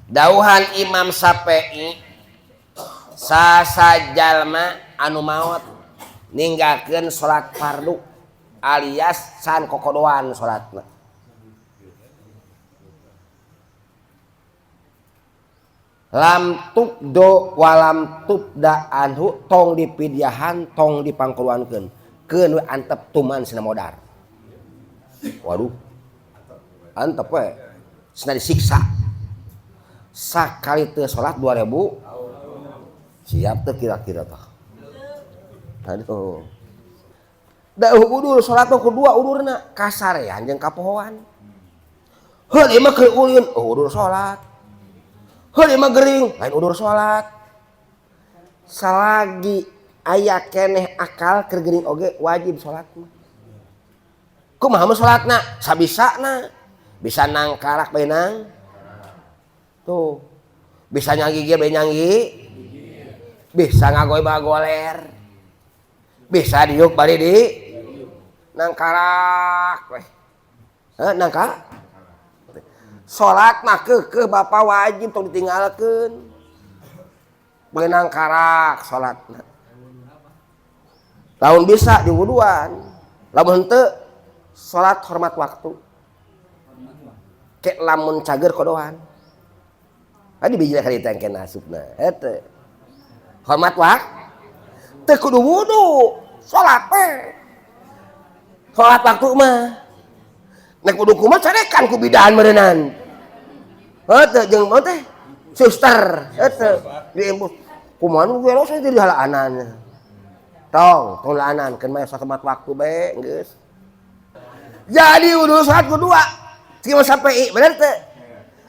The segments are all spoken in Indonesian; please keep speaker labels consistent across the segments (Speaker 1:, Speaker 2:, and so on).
Speaker 1: Dauhan Imam Syafi'i sasajalma anu maot ninggalkeun salat fardu alias can kokodoan salatna lam tubdo walam tubda anhu tong dipidyahan tong dipangkeluankeun keun we antep tuman sina modar. Waduh antep we sina disiksa sakali teu salat 2000 siap teu kira-kira tah. Aduh da udur salat kedua udurna kasarean jeung kapohoan. Heuh ieu mah keur ulin udur salat. Heuh ieu mah gering lain udur salat. Salagi aya keneh akal keur gering oge wajib salat mah. Kumaha mah salatna? Sabisana. Bisa nangkarak bae nang. Tuh. Bisa nyanggi bae nyanggi. Bisa ngagoy bagoler. Bisa diuk bari di nangkarak weh. Nangka. Salat mah keukeuh bapa wajib tong ditinggalkeun. Bae nangkarak salatna. Lamun bisa diwuduan. Lamun henteu salat hormat waktu. Kek lamun cager kodohan. Adi bijil kali teh engke nasupna. Henteu. Hormat waktu. Teu kudu wudu. Salat teh. Salat waktu mah. Nek wudu kumaha carekan ku bidahan meureunnan. Henteu jeung mau teh suster. Henteu. Diimbus. Kumaha nu geus jadi halaanan. Tong laanan keun mah hormat waktu bae geus. Jadi wudu salat kedua. Imam Syafi'i bener teu?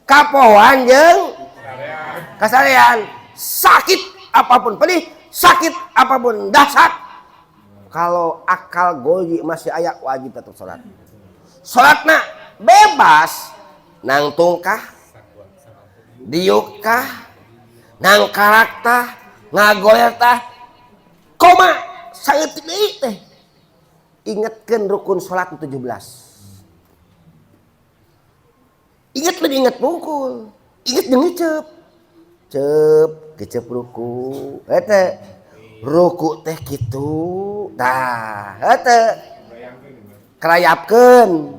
Speaker 1: Kapohoan jeung kasarean. Sakit apapun pedih, sakit apapun dahsyat. Kalau akal goyi masih aya wajib tetap salat. Salatna bebas nang tungkah, diuk kah, nang karakta, ngagoler tah, koma saeutik deui teh. Ingetkeun rukun salat 17. Ingat lebih ingat bungkul, ingat jeung ngiceup. Ceup, keceup ruku. Henteu. Ruku teh kitu. Tah, henteu. Karayapkeun.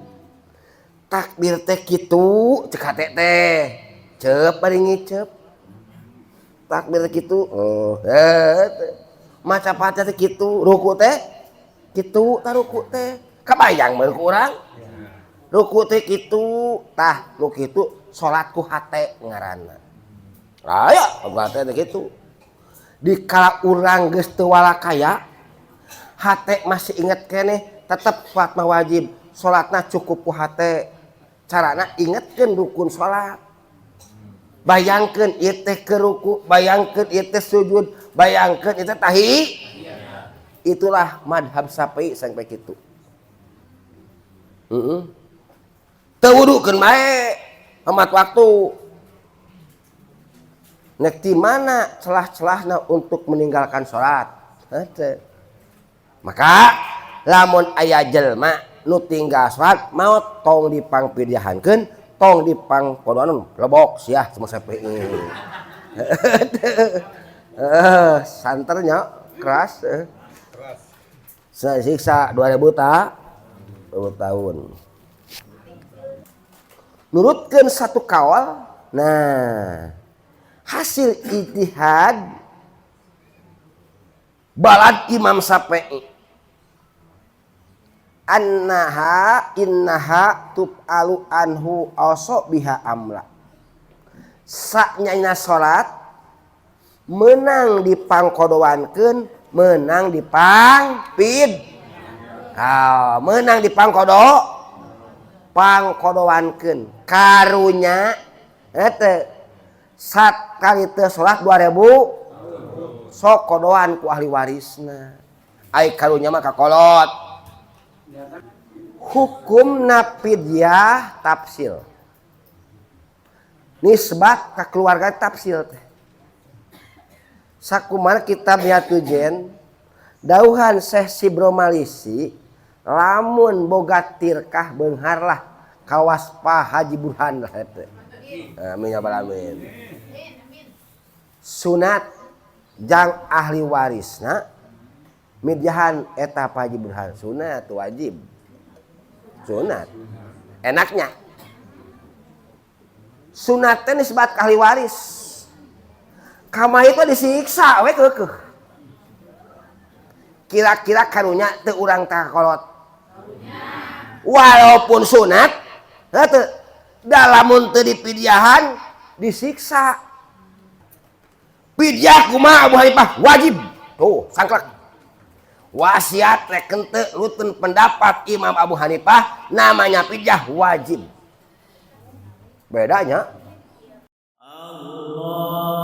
Speaker 1: Takbir teh kitu, cek hate teh. Ceup bari ngiceup. Takbir teh kitu. Oh, henteu. Maca Fatihah teh kitu, ruku teh kitu, tah ruku teh. Kabayang meureun ku urang? Ruku teh kitu, tah nu kitu salat ku hate ngaranna. Aya hate teh kitu. Dikala urang geus teu walakaya, hate masih inget keneh, tetep salat mah wajib. Salatna cukup ku hate. Carana ingetkeun rukun salat. Bayangkeun ieu teh keur ruku, bayangkeun ieu teh sujud, bayangkeun ieu teh tahi. Itulah madhab Syafi'i sampai kitu. Teu wudukeun bae hormat waktu. Nek di mana celah-celahna untuk meninggalkan salat? Henteu. Maka lamun aya jelema nu tinggal salat maot tong dipangpidyahankeun, tong dipangpodoan lebok sia Imam Syafi'i. Santernya keras. Siksa 2000 tahun. Nurutkeun satu kawal. Nah, hasil ijtihad balad Imam Syafi'i innaha tub'alu anhu aso biha amla. Saknyana salat menang dipangkodoankeun, menang dipangpid. Menang pangkodoankeun. Karunya henteu sakali teu salat 2000 sok kodoan ku ahli warisna. Ai karunya mah kakolot. Hukum napidyah tafsil. Nisbat ka keluarga tafsil teh. Sakumaha kitab Yatujen dauhan Syekh Sibro Malisi lamun boga tirkah beungharlah kawas Pa Haji Burhan lah eta. Amin ya rabbal alamin. Sunat jang ahli warisna midjahan eta wajib berhal sunat wajib. Sunat. Enaknya sunat teh nisbat ka ahli waris. Kamah itu disiksa we keukeuh. Kira-kira karunya teu urang teh kolot. Walaupun sunat, heuh dalamun teu dipidyahan disiksa. Pidyah kumaha Abu Hanifah wajib. Tuh, sangklek. Wasiat rek henteu rutin pendapat Imam Abu Hanifah namanya pidyah wajib. Bedanya
Speaker 2: Allahumma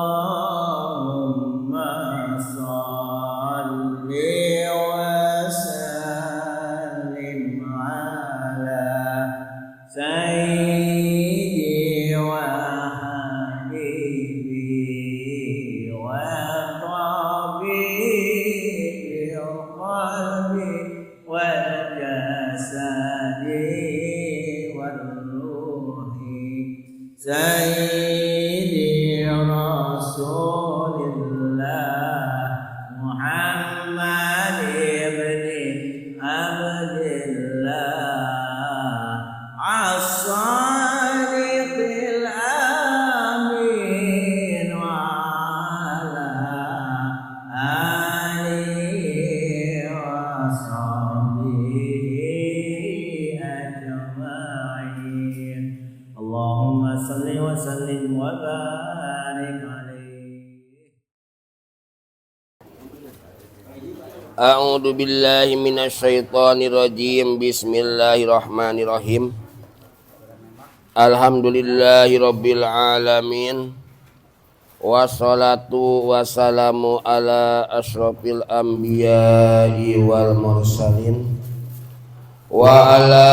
Speaker 2: shalli wa sallim ala sayyidi wa habibi wa tabibil qalbi wa jasadi wal ruhi Sayyidi Rasulillah Muhammad ibn Abdillah As-Sadiqil Amin wa ala alihi wa sahbihi ajma'in Allahumma salli wa sallim wa barik alaihi.
Speaker 1: A'udzu billahi minasyaitonir rajim. Bismillahirrahmanirrahim. Alhamdulillahirabbil alamin. Wassalatu wassalamu ala asyrofil anbiya'i wal mursalin wa ala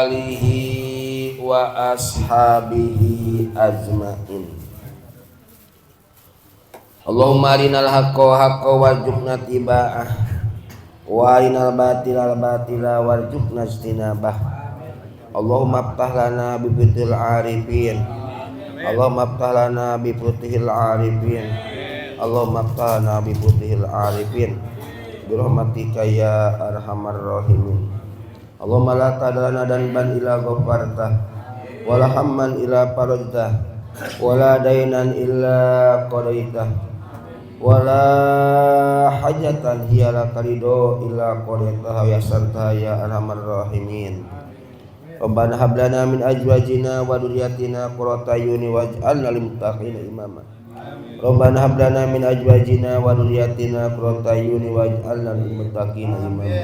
Speaker 1: alihi wa ashabihi ajmain. Allahumma arinal haqqa haqqa warzuqna tiba'ah wa arinal batila batila warzuqna ijtinabah. Allahumma aftah lana bi fitil arifin. Allahumma aftah lana bi futihil arifin. Allahumma aftah lana bi futihil arifin bi rahmatika ya arhamar rahimin. Allahumma la tadalana dan ban ila ghafarta wala hamman ila farajta wala dainan illa qadaita wala hajatan hiya laka ridho illa qadaitaha ya sarta ya arhamar rahimin. Rabbana hab lana min azwajina wa dhurriyyatina qurrata a'yuni waj'alna lil muttaqina imama. Rabbana hab lana min azwajina wa dhurriyyatina qurrata a'yuni waj'alna lil muttaqina imama.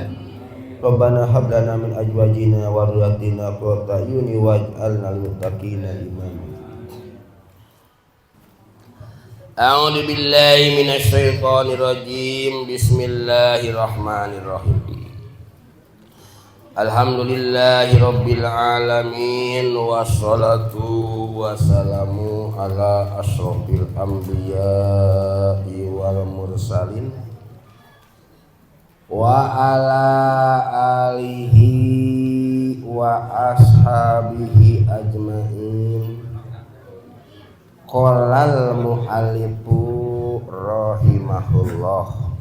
Speaker 1: Rabbana hab lana min azwajina wa dhurriyyatina qurrata a'yuni waj'alna lil muttaqina imama. A'udzu billahi minasy syaithanir rajim. Bismillahirrahmanirrahim. Alhamdulillahirabbil alamin wassalatu wassalamu ala asyrofil anbiya'i wal mursalin wa ala alihi wa ashabihi ajmain. Qolal mu'allifu rahimahullah.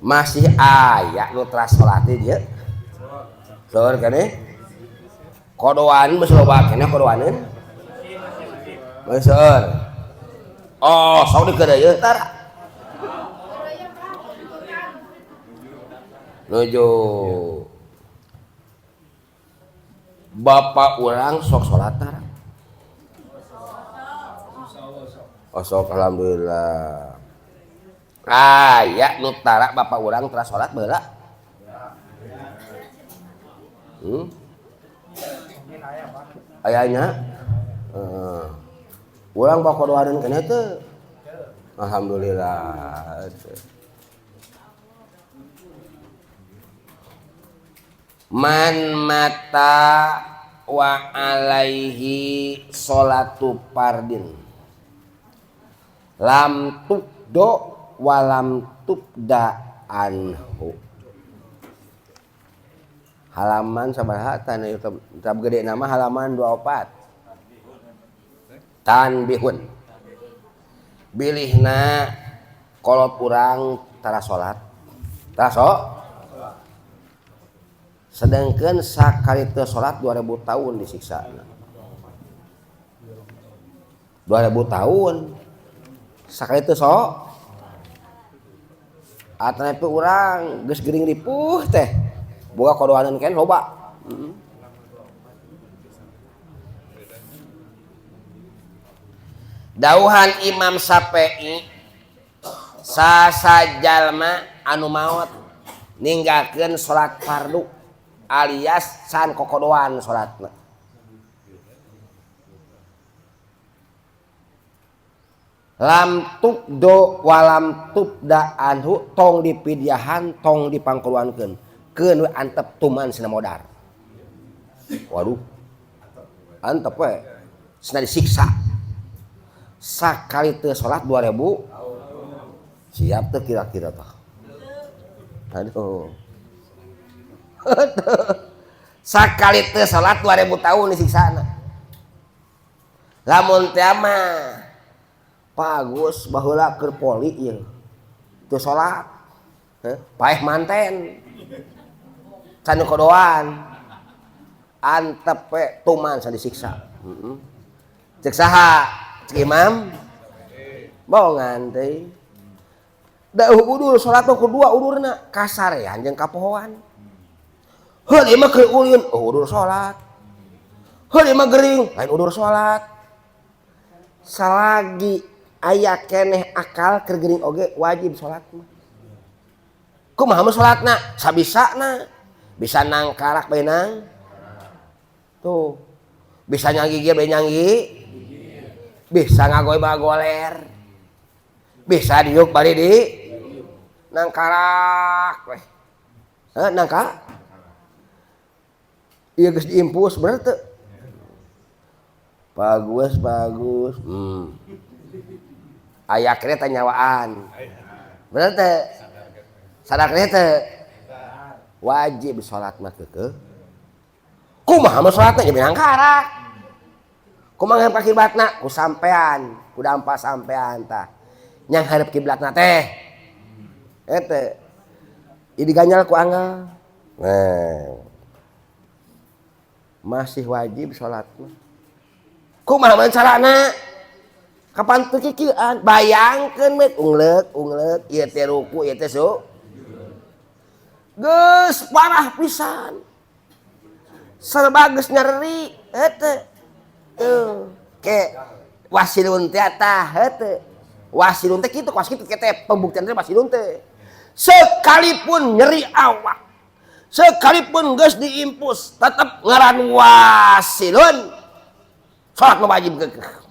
Speaker 1: Masih aya nu teras salate dia. Saur kene. Kodoan geus loba kene kodoaneun. Geus saur. Oh, sok dikeudeuy tara. Nuju. Bapak urang sok salat tara. Oh sok alhamdulillah. Aya nu tara bapak urang teras salat baheula. Ayanya. Urang bakodoaneun keneh teu. Alhamdulillah. Man mata wa alaihi sholatu fardin lam tubdo walam tubda anhu. Halaman sabaraha tah tab gede nama halaman 24. tanbihun bilihna kolot urang tara salat sedangkan sakali teu salat 2000 tahun disiksa 2000 tahun sakali teu atanapi urang geus gering ripuh teh boga kodohaneun kan loba. Dauhan Imam Syafi'i sasajalma anu maot ninggalkeun salat fardu alias can kokodoan salatna lam tubdo walam tubda anhu tong dipidyahan tong dipangkeluankeun keun we antep tuman sina modar. Waduh antep we sina disiksa sakali teu salat 2000 siap teu kira-kira tah. Aduh. Sakali teu salat 2000 tahun disiksana. Lamun teh mah Pak Agus baheula keur poli ieu. Teu salat. Paeh manten. Can kodoan. Antep we tuman san disiksa. Cek saha? Cek Imam bohongan teh da udur salat kedua udurna kasarean jeung kapohoan heuh ieu mah keur ulin udur salat heuh ieu mah gering lain udur salat salagi aya keneh akal keur gering oge wajib salat mah kumaha mah salatna sabisana bisa nangkarak bae nang tuh bisa nyanggigir bae nyanggi bisa ngagoy bagoler bisa diuk bari di nangkarak weh nangka ieu geus diimpus bener teu bagus aya kereta nyawaan bener teu sadar kereta wajib salat mah keukeuh kumaha mah salatna nya nangkarak kumaha ngarep kiblatna ku sampean ku dampa sampean tah nyang hareup kiblatna teh eta ieu diganyal ku anggal masih wajib salat mah kumaha mah carana kapan teu kikieuan bayangkeun we ungleuk ieu teh ruku ieu teh geus parah pisan serba geus nyeri eta ke wasilun teh tah heuh wasilun teh kitu kuas kitu teh pembuktian teh wasilun teh sekalipun nyeri awak sekalipun geus diimpus tetep ngaran wasilun salat mah wajib keukeuh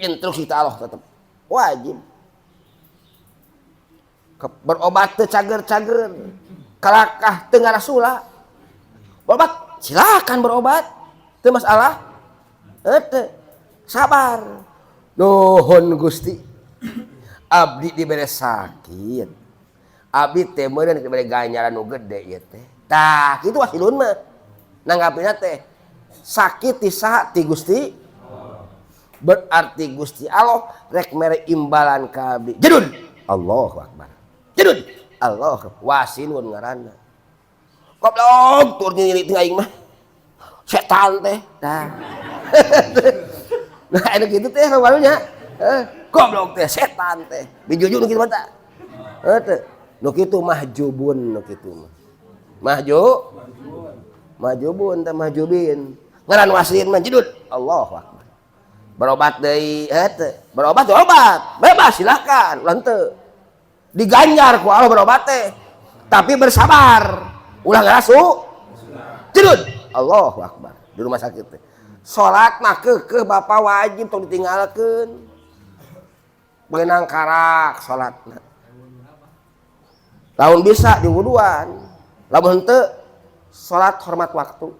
Speaker 1: instruksi ta Allah tetep wajib berobat teu cager-cageun kalakah teu ngarasula berobat silakan berobat teu masalah teu sabar nuhun Gusti abdi dibere sakit abdi teh meureun dibere ganjaran nu gede ieu teh tah kitu wasilun mah nanggapina teh sakit ti saha ti Gusti berarti Gusti Allah rek mere imbalan ka abdi jedun Allahu akbar jedun Allah wasilun ngaranna goblok tur nyiri teh aing mah setan teh nah nah anu kitu teh barunya goblok teh setan teh bijuju nu kitu mah teh nu kitu mahjubun nu kitu mah mahjubun teh mahjubin ngaran wasilin mah jedud Allahu akbar berobat deui berobat bebas silakan ulah teu diganjar ku Allah berobat teh tapi bersabar ulah ngarasu jedud Allahu akbar di rumah sakit teh salat mah keukeuh Bapak wajib tong ditinggalkeun beunang karak salatna lamun bisa diwuduan lamun henteu salat hormat waktu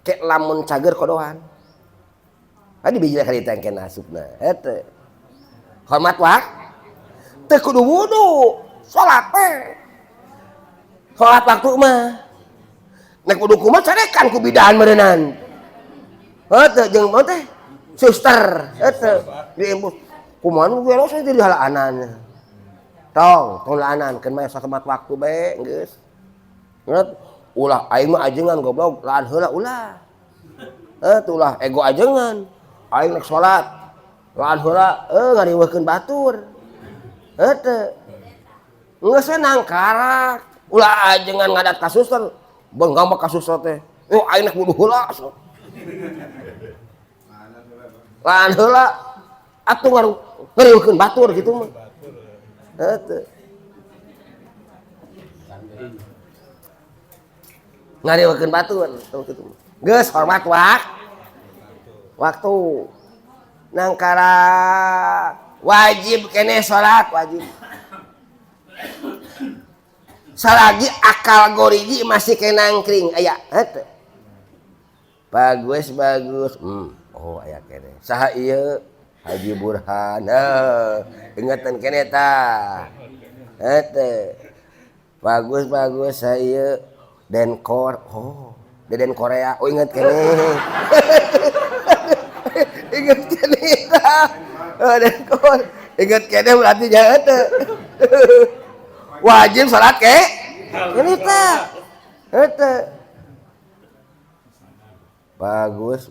Speaker 1: kek lamun cager kodohan tadi bijil kali tangkeun asupna henteu hormat waktu teu kudu wudu salat teh salat waktu mah nek kudu kumaha carekan ku bidahan meureunnan Heuh jeung mau teh suster heuh diimbus kumaha nu geus saya di halaanan tong halaanan keun mah sakemat waktu bae geus ngeut ulah aing mah ajengan goblok laan heula ulah ulah ego ajengan aing rek salat laan heula ngariweuhkeun batur heuh geus nangkarak ulah ajengan ngadat ka suster beunggam ka suster teh aing rek wudu heula laan heula atuh ngariweuhkeun batur kitu mah heuh ngariweuhkeun batur kitu geus hormat waktu nangkara wajib keneh salat wajib salagi akal gorigi masih kenangkring aya heuh bagus oh aya keneh saha ieu Haji Burhan ingetan keneh tah heuh bagus saya Denkor Deden Korea inget keneh inget keneh tah Denkor inget keneh berarti jahat wajib salat keneh tah heuh bagus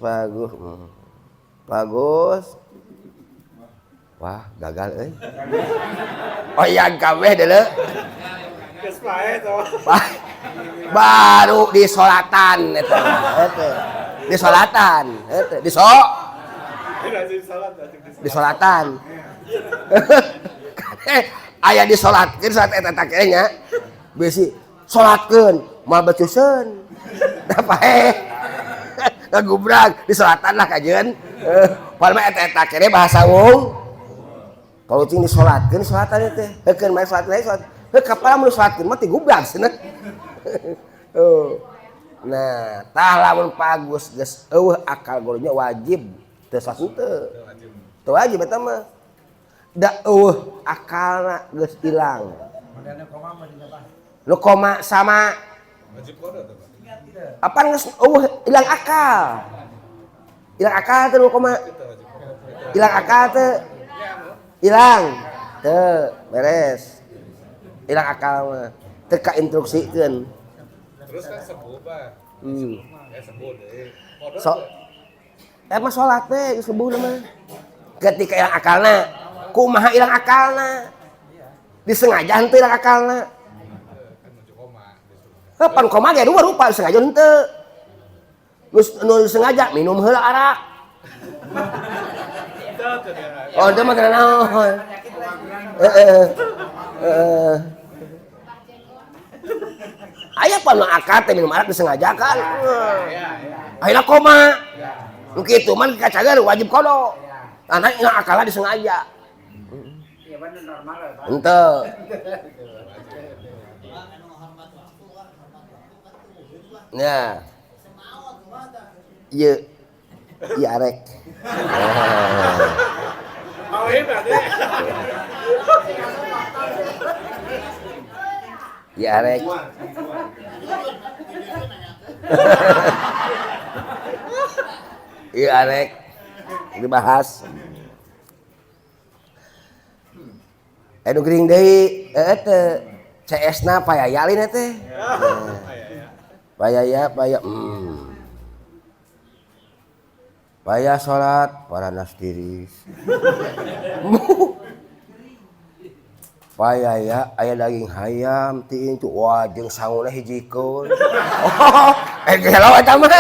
Speaker 1: wah gagal oh iya kabeh deuleu geus pae baru di solatan eta di solatan eta di solatan aya di solatkeun salat eta teh nya bisi solatkeun moal becuseun da pae ngagubrag di solatan lah kajeun padahal mah eta keneh bahasa wung kalau cing disolatkeun solatan teh heukeun mah salat lain salat kapal mun salatkeun mah ti gubrag cenah nah tah lamun pagus geus eueuh akal gorinya wajib teu sasute teu wajib eta mah da eueuh akalna geus ilang nu koma sama wajib qada teh apa geus eueuh ilang akal teh nu koma ilang akal teh ilang teu beres ilang akal mah teu kainstruksikeun terus kan sepuh Pak sepuh deui emang salat teh sepuh mah ketika ilang akalna kumaha ilang akalna disengaja henteu ilang akalna kapan koma ge dua rupa disengaja henteu nu disengaja minum heula arak oh itu mah karena naon aya pan akal teh minum arak disengajakan ayeuna koma nu kitu man kacager wajib kodo karena ilang akalna disengaja iya bener normal henteu ya ieu ieu arek mau hebat ya ieu arek ieu arek dibahas anu geuning deui teh CS-na payayalin teh payaya paya salat para nasdiris payaya aya daging hayam ti incu wah jeung sanguna hijikeun gelo eta mah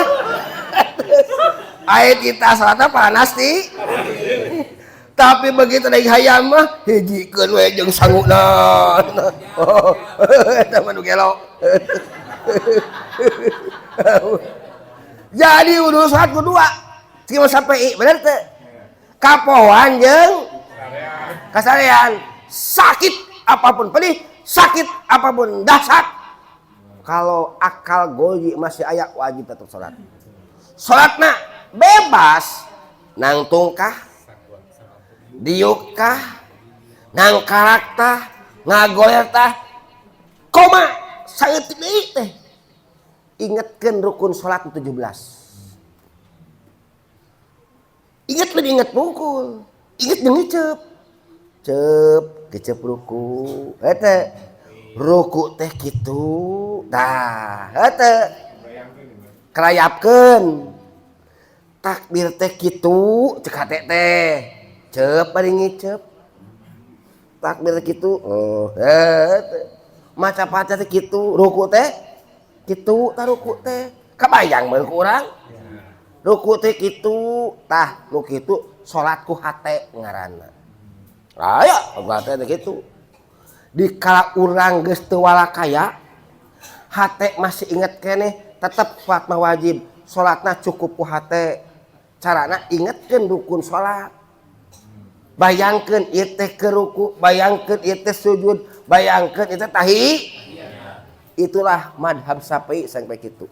Speaker 1: aya kita salatna para nasdi tapi begitu daging hayam mah hijikeun we jeung sanguna eta mah nu gelo jadi udah salat kedua cuma sampai bener teh kapoan jeung kasarean sakit apapun pedih sakit apapun dahsyat kalau akal goyi masih aya wajib tetap salat salatna bebas nang tungkah diuk kah nang karakta ngagoler tah koma saeutik deui teh ingetkeun rukun salat 17 lebih inget pungkul. Inget jeung ngicep. Cep, kecep ruku. Eta ruku teh kitu. Tah, eta kerayapkeun. Takbir teh kitu, cek hate teh. Cep bari ngicep. Takbir teh kitu. Oh, eta. Maca-maca teh kitu, ruku teh kitu, tah ruku teh. Kabayang bae ku urang. Ruku teh kitu, tah nu kitu salat ku hate ngaranna. Aya, hate teh kitu. Dikala urang geus teu walakaya, hate masih inget keneh, tetep salat mah wajib. Salatna cukup ku hate. Carana ingetkeun rukun salat. Bayangkeun ieu teh keur ruku, bayangkeun ieu teh sujud, bayangkeun ieu teh tahi. Itulah madhab Syafi'i sampai kitu.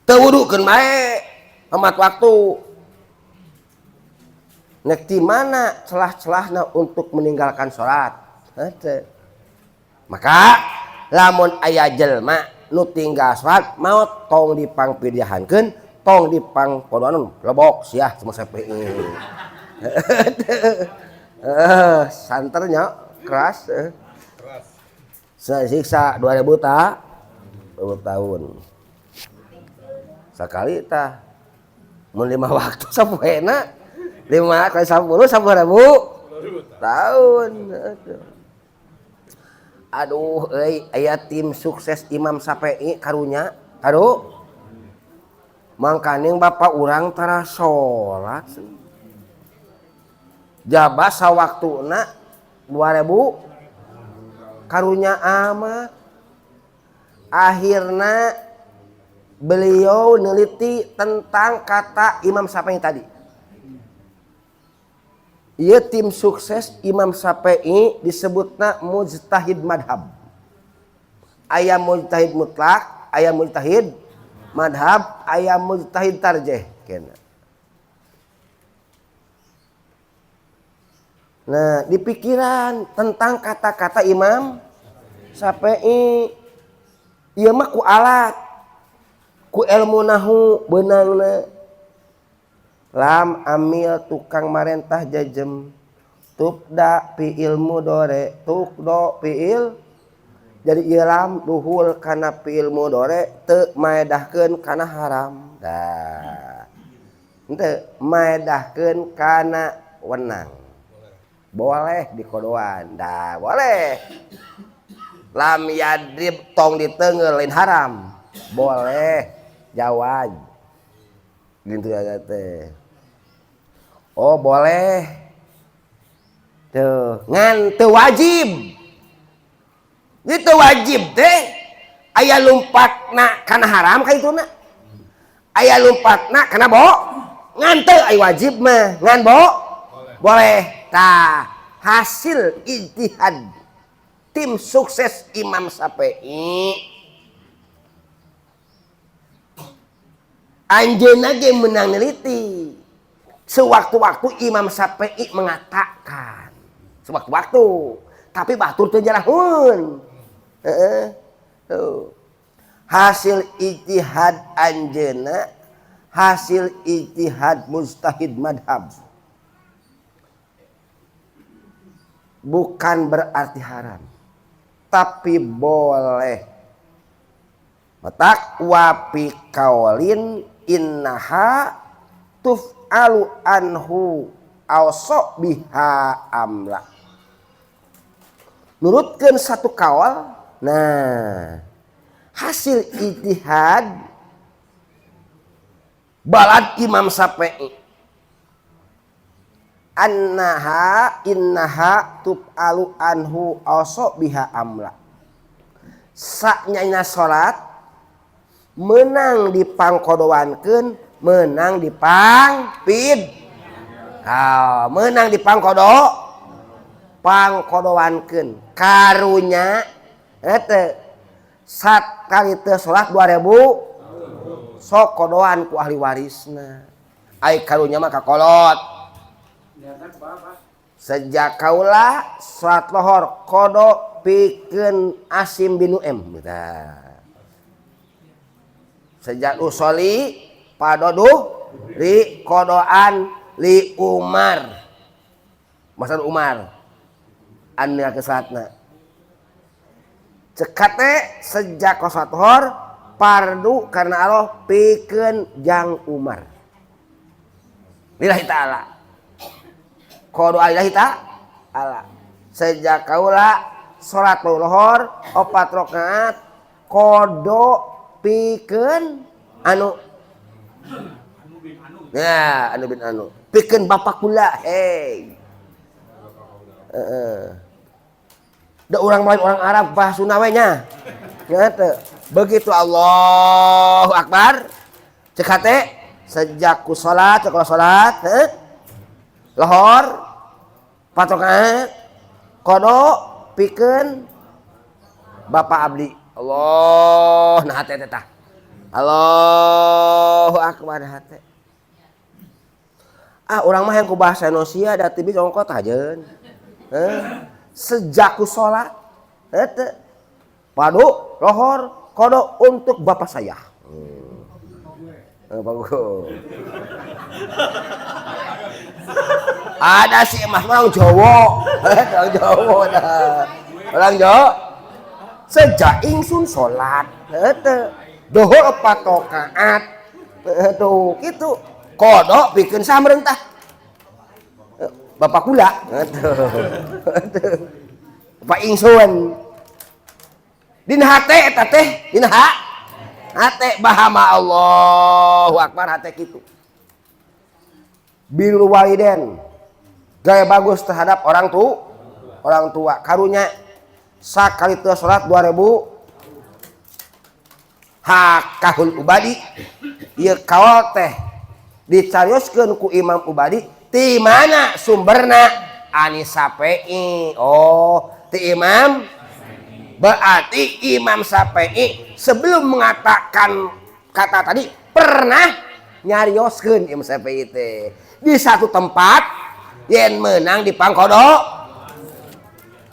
Speaker 1: Teu wudukeun bae, hemat waktu. Nek di mana celah-celahna untuk meninggalkan salat? Henteu. Maka lamun aya jelma nu tinggal salat maot tong dipangpidiahankeun, tong dipangpodoan lebok sia cuma Syafi'i. Santernya keras. Siksa 2000 ta 20 tahun. Sakali tah mun 5 waktu sapoena 5 kali 10 10.000 tahun. Aduh euy aya tim sukses Imam Syafi'i karunya. Aduh. Mangkaning bapak urang tara salat. Jaba sawaktuna 2000 karunya amat. Akhirna beliau neliti tentang kata Imam Syafi'i tadi. Ieu tim sukses Imam Syafi'i disebutna mujtahid madhab. Aya mujtahid mutlak, aya mujtahid madhab, aya mujtahid tarjih kena. Nah, di pikiran tentang kata-kata Imam Syafi'i ieu mah ku alat, ku ilmu nahu beunangna. Lam amil tukang marentah jajem, tubda fiil mudore, tukdo fiil. Jadi ieu lam duhul kana fiil mudore teu maedahkeun kana haram. Dah. Henteu maedahkeun kana wenang. Boleh dikodoan. Dah, boleh. Lam yadrib tong diteungeur lain haram. Boleh. Jawab. Gitu ya teh. Oh, boleh. Tuh, ngan teu wajib. Itu wajib teh. Aya lumpatna kana haram ka ituna. Aya lumpatna kana bo. Ngan teu aya wajib mah, ngan bo. Boleh. Tah, hasil ijtihad tim sukses Imam Syafi'i. Anjeunna ge meunang neliti. Sewaktu-waktu Imam Syafi'i mengatakan, sewaktu-waktu, tapi batur teu jarahun. Hasil ijtihad anjeunna, hasil ijtihad mujtahid madhab. Bukan berarti haram, tapi boleh. Matak wapi kaulin innaha tuf'alu anhu awso biha amla. Nurutkeun satu kaul. Nah, hasil ijtihad balad Imam Syafi'i. Innaha tuf'alu anhu awso biha amla. Saknyana salat menang dipangkodoankeun, menang dipangpid. Menang dipangkodo, pangkodoankeun. Karunya eta sakali teu salat 2000 sok kodoan ku ahli warisna. Ai karunya mah kakolot. Sejak kaula salat lohor kodo pikeun Asim bin Nu'aim. Sejak usoli padoduh li kodoan li Umar maksud Umar anu ke salatna cekate sejak salat zuhur fardu karena Allah pikeun jang Umar lillahi ta'ala kodo lillahi ta'ala sejak kaula salat zuhur 4 rakaat kodo pikeun anu ya anu bin anu pikeun bapak kula hei da orang lain orang Arab bahasuna we nya teu begitu Allahu Akbar cek hate sejak ku salat cek salat lohor patokan kodo pikeun bapak abdi Allah nah hate teh tah Allahu Akbar hate orang mah yang ku bahasa Indonesia da teu bisa ongkot hajeun sejak ku salat teu padu lohor kodo untuk bapak saya bagus ada si emas orang Jawa orang Jawa sejak ingsun salat dohor 4 rakaat tuh gitu kodo bikin samreung tah bapak kula bapak ingsun dina hate eta teh dina hate bahama Allahu Akbar hate kitu bil waliden gaya bagus terhadap orang tua karunya sakali teu salat 2000 hakahul ubadi ieu kawal teh dicarioskeun ku Imam Ubadi ti mana sumberna ani Syafi'i ti Imam berarti Imam Syafi'i sebelum mengatakan kata tadi pernah nyarioskeun Imam Syafi'i teh di satu tempat yen menang di pangkodo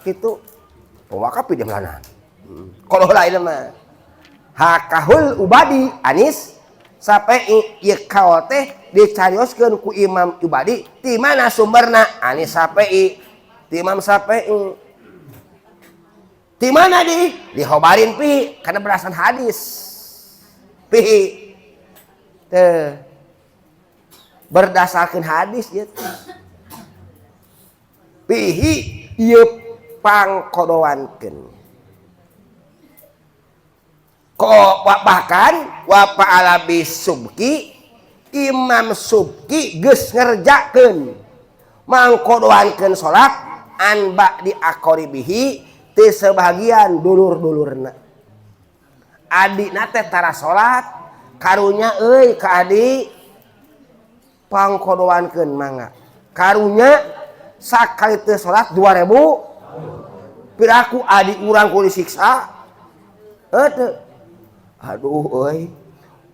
Speaker 1: kitu pewakapi dia melana kalau lain mah hakahul ubadi anis Syafi'i ieu kaul teh dicarioskeun ku Imam Ubadi ti mana sumberna anis Syafi'i ti Imam Syafi'i di mana dihobarin pi karena berdasarkan hadis pi berdasarkan hadis ya pihi ieu pangkodoankeun bahkan wa fa'ala bisubki Imam Subki geus ngerjakeun mangkodoankeun salat an ba'di aqribihi ti sebagian dulur-dulurna adina teh tara salat karunya euy ka adi pangkodoankeun mangga karunya sakali teu salat 2000 piraku adi urang ku disiksa teu aduh euy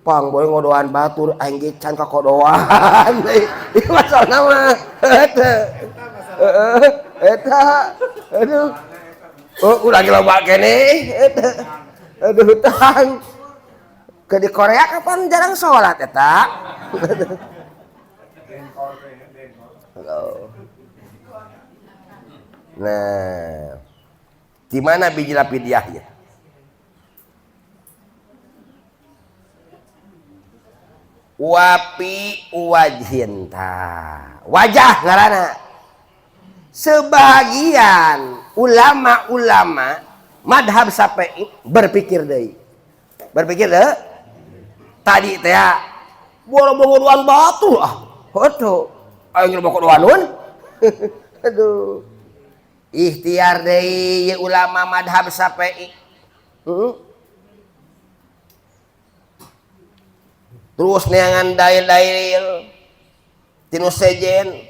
Speaker 1: pang boy ngodoan batur aing ge can kakodoan ieu masalahna mah eta aduh udah loba kene aduh tang ke di Korea kapan jarang sholat eta nah di mana biji lapidiahnya wapi wajhinta wajah ngaranna sebagian ulama-ulama madhab Syafi'i berpikir deui tadi teh boro-boroan batu hoto aing nyoba kodoanun aduh ikhtiar deui ulama madhab Syafi'i terus neangan dalil-dalil tinu sejen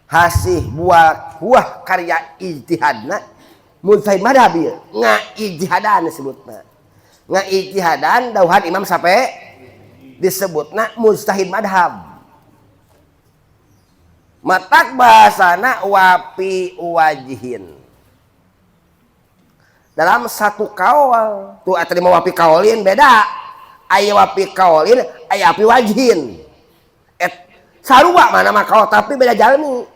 Speaker 1: hasih buah karya ijtihadna mujtahid madhab ieu ngaijtihadan disebutna ngaijtihadan dauhan Imam Syafi'i disebutna mujtahid madhab matak bahasana wapi wajhin dalam satu kaul tuh tadi mau wapi kaulin beda aya wapi kaulin aya wapi wajhin sarua mana mah kaol tapi beda jalmi.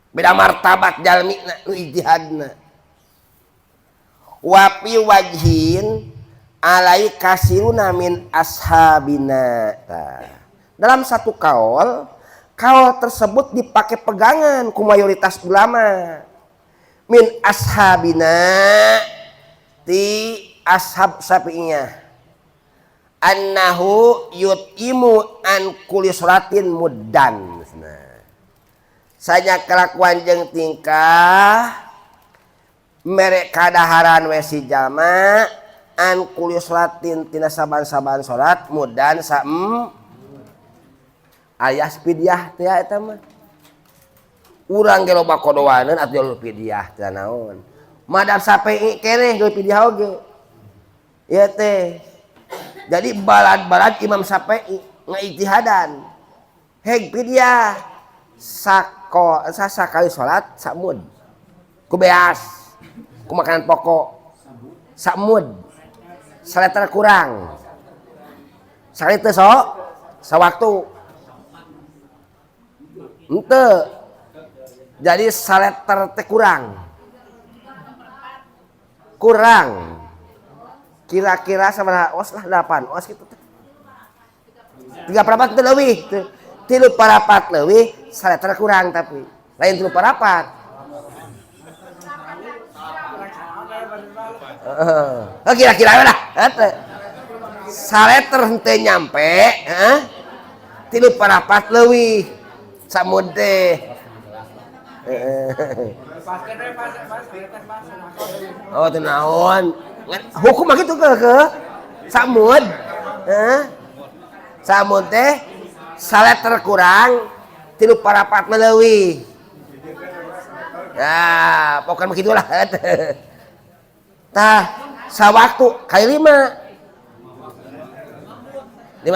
Speaker 1: Beda martabat jalmi nu ijtihadna. Wa fi wajhin alai kasiruna min ashabina. Dalam satu kaul tersebut dipakai pegangan ku mayoritas ulama. Min ashabina ti ashab Syafi'iyah. Annahu yut'imu an kulli salatin muddan. Saja kelakuan jeung tingkah merek kadaharan we si jalma an kulli salatin tina saban-saban salat muddan saem aya pidyah teh eta mah. Urang ge loba kodowaneun atuh pidyah teh naon. Madhab Syafi'i keneh geus pidyah oge. Ieu teh. Jadi balad-balad Imam Syafi'i ngaijtihadan. Heg pidyah sakali salat samud. Ku beas. Ku makanan pokok. Samud. Saleter kurang. Sakali teu sawaktu. Henteu. Jadi saleter teh kurang. Kira-kira sama os lah 8 os gitu. 3/4 teh leuwih. 3/4 leuwih saleter kurang tapi lain 3/4. Kira-kira lah. Saleter henteu nyampe, 3/4 leuwih. Samud teh. Oh teu naon. Hukum mah kitu ke samud. Samud teh saleter kurang 3/4 leuwih. Nah, pokoknya begitu lah. Tah, sawaktu kali 5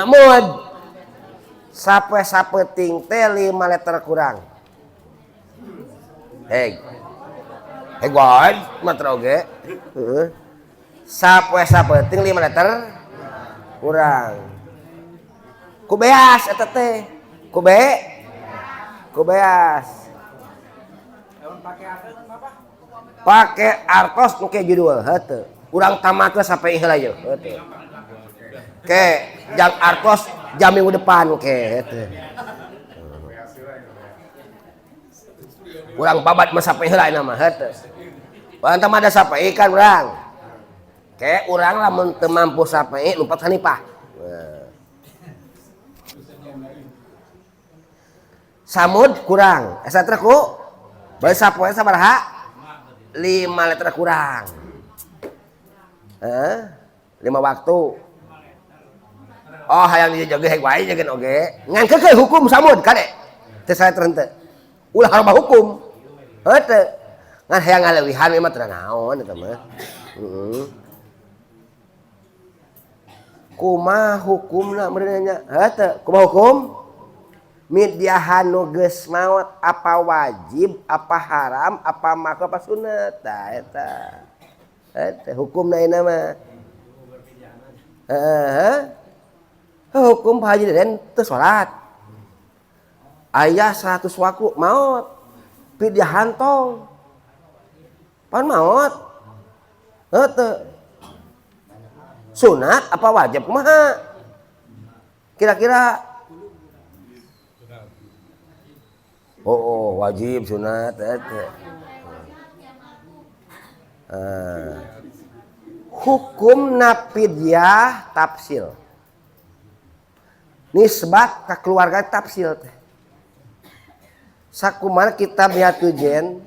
Speaker 1: mud. Sape-sapeting teh 5 liter kurang. Heg wae matre oge. Heeh. Sape-sapeting 5 liter kurang. Ku beas eta teh. Ku beas. Pake artos nu ke judul heuteut. Urang tamat we sampai heula ye heuteut. Ke jam artos jam minggu depan ke heuteut. Urang babat mah sampai heula na mah heuteut. Pantang ada sampai kan urang. Ke urang lamun teu mampu sampai lumpat hanipah. Samud kurang. Asa teh ku bae sapoe sabaraha? 5 liter kurang. 5 waktu. Oh hayang dijoge heg wae jeung oge. Ngan keukeuh hukum samud kade. Teu sae terhenteu. Ulah loba hukum. Heuteut. Ngan hayang ngaleuwihan mah teu naon eta mah. Kumaha hukumna meureun nya? Heuteut. Kumaha hukum? Midyahan nu geus maot apa wajib, apa haram, apa makruh, apa sunat. Tah eta. Hukumna ieu mah. Hukum Pak Haji Deden teu salat. Aya 100 waktu maot. Pidyahan tong. Pan maot. Heuteut. Sunat apa wajib kumaha? Kira-kira Oh, wajib sunat eta. Hukum napidyah tafsil. Nisbat ka keluarga tafsil teh. Sakumaha kitab Yatujen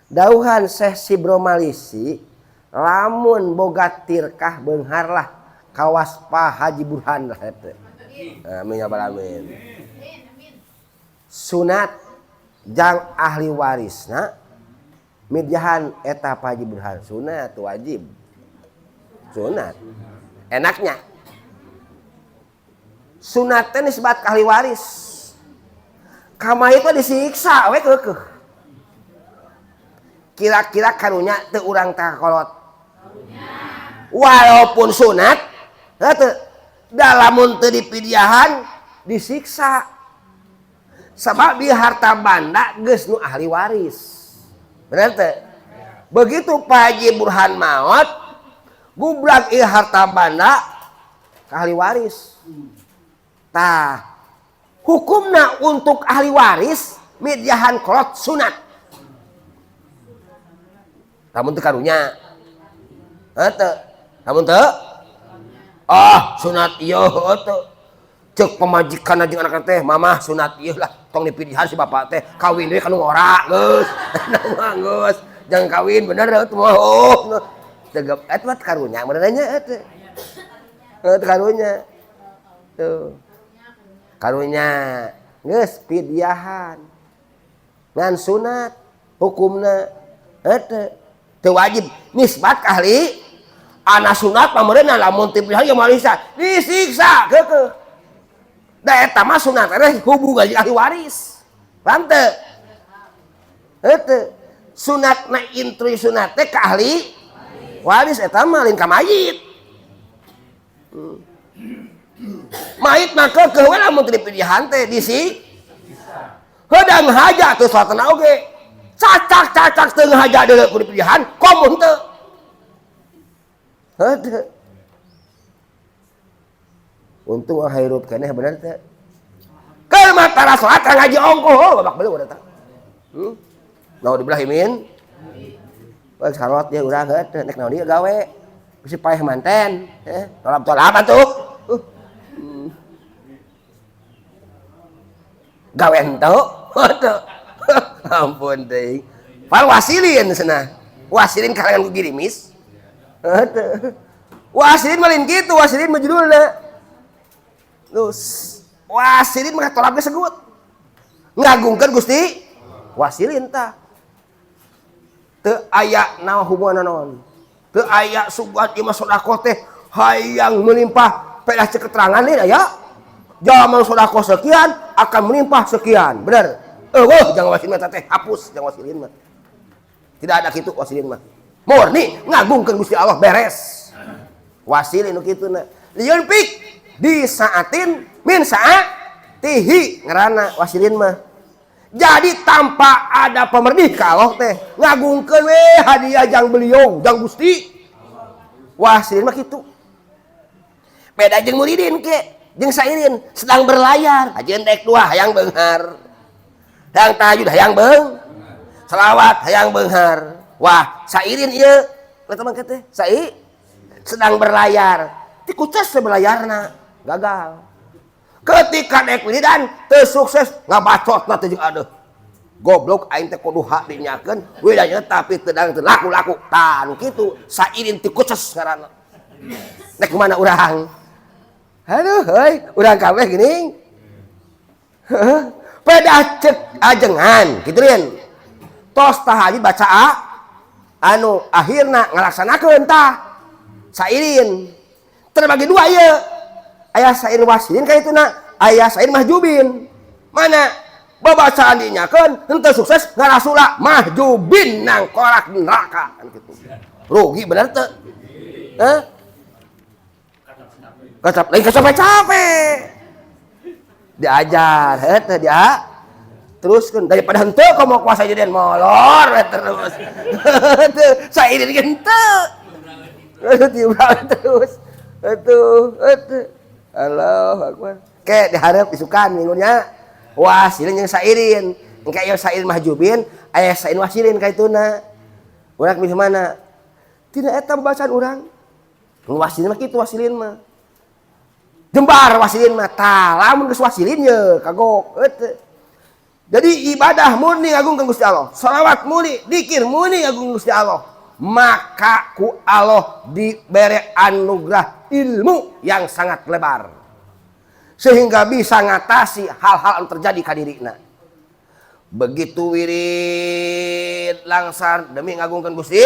Speaker 1: dauhan Syekh Sibro Malisi lamun boga tirkah beungharlah kawas Pak Haji Burhan lah eta. Amin ya rabbal alamin. Sunat jang ahli warisna midyahan eta Pak Haji Burhan sunat wajib. Sunat. Enaknya. Sunat teh nisbat ka ahli waris. Kamari teh disiksa we keukeuh. Kira-kira karunya teu urang tah kolot. Walaupun sunat, heuteut da lamun teu dipidyahan disiksa. Sebab di harta banda geus nu ahli waris. Benar teh? Begitu Pak Haji Burhan maot, gubrak ieu harta banda ka ahli waris. Tah, hukumna untuk ahli waris midyahan kolot sunat. Namun teu karunya. Heuh, namun teu sunat ieu teu. Cek pemajikan jeung anak teh, mamah sunat ieu lah, tong dipilihan si bapak teh, kawin we kanu ngora geus. Nah geus, jangan kawin bener teh mah. Tegep eta karunya benernya eta. Karunya. Tuh. Karunya geus pidyahan. Ngan sunat hukumna eta teu wajib nisbat ka ahli. Ana sunat pameurna lamun teu pidyahan ya malisa disiksa keukeuh. Da eta mah sunat teh hubungan jeung ahli waris. Paham teu? Heuh. Sunatna intri sunat teh ka ahli waris eta mah lain ka mayit. Mayit mah keukeuh we lamun teu dipidyahan teh disiksa. Heudang haja teu salatna oge. Cacak-cacak teu haja deuleu ku dipidyahan, komun teu. Heuh. Untung hirup keneh bener teh. Keur matara salat ka ngaji ongkoh babak beleuh urang teh. Naon dibilahimin? Wah sarot dia urang heuh nek naon ieu gawe. Bisi paeh manten, tolap-tolap atuh. Gawe henteu. Ampun teuing. Pal wasilin cenah. Wasilin karangan ku girimis. Heuh. Wasilin malin kitu, wasilin mah judulna. Terus wasilin mah tolak ge segut. Ngagungkeun Gusti wasilin tah. Teu aya naon hubungan naon. Teu aya sugat ieu mah sedekah teh hayang melimpah pedah cek keterangan ieu aya. Jamal sedekah sekian akan melimpah sekian. Bener. Eueuh jangan wasilin teh hapus jangan wasilin mah. Tidak ada kitu wasilin mah. Murni ngagungkeun Gusti Allah beres. Wasilin nu kituna. Lieun pik di saatin min saatihi ngaranna wasilin mah. Jadi tanpa ada pemerdih ka Allah teh ngagungkeun we hadiah jang beliau jang Gusti. Wasilin mah kitu. Beda jeung muridin ke jeung sairin sedang berlayar ajeun daek dua hayang beunghar. Hayang tahajud hayang beung. Selawat hayang beunghar. Wah, sairin ieu teman teh sai sedang berlayar. Ti kuces berlayarna gagal. Ketika daek wiridan teu sukses ngabacotna teh jeung adeuh. Goblok aing teh kudu hak dinyakeun wiridana tapi teu laku-laku. Tah nu kitu sairin ti kuces ngaranna. Nek mana urang? Aduh heuy, urang kabeh geuning. Pedah cek ajengan kitu rin. Tos tahajud baca anu akhirna ngalaksanakeun tah sairin. Terbagi dua ieu. Aya sair wasilin ka ituna, aya sair mahjubin. Mana babacaan dinyakeun henteu sukses ngarasula mahjubin nang korak neraka kan kitu. Rugi bener teu? Heh? Capek-capek. Diajar, heuh dia. Teruskeun daripada henteu komo kuasa jadi molor terus. Teu sairin henteu. Terus. Atuh. Allahu Akbar. Ke diharap isukan minggunya wasilin yang sairin. Engke aya sair mahjubin, aya sair wasilin ka ituna. Urang milih mana? Tidak eta bacaan urang. Wasilin mah kitu wasilin mah. Jembar wasilin mah tah lamun geus wasilin ye kagok. Jadi ibadah murni ngagungkeun Gusti Allah. Shalawat murni, dzikir murni ngagungkeun Gusti Allah. Maka ku Allah diberi anugerah ilmu yang sangat lebar sehingga bisa ngatasi hal-hal yang terjadi ka dirina. Begitu wirid langsar demi ngagungkeun Gusti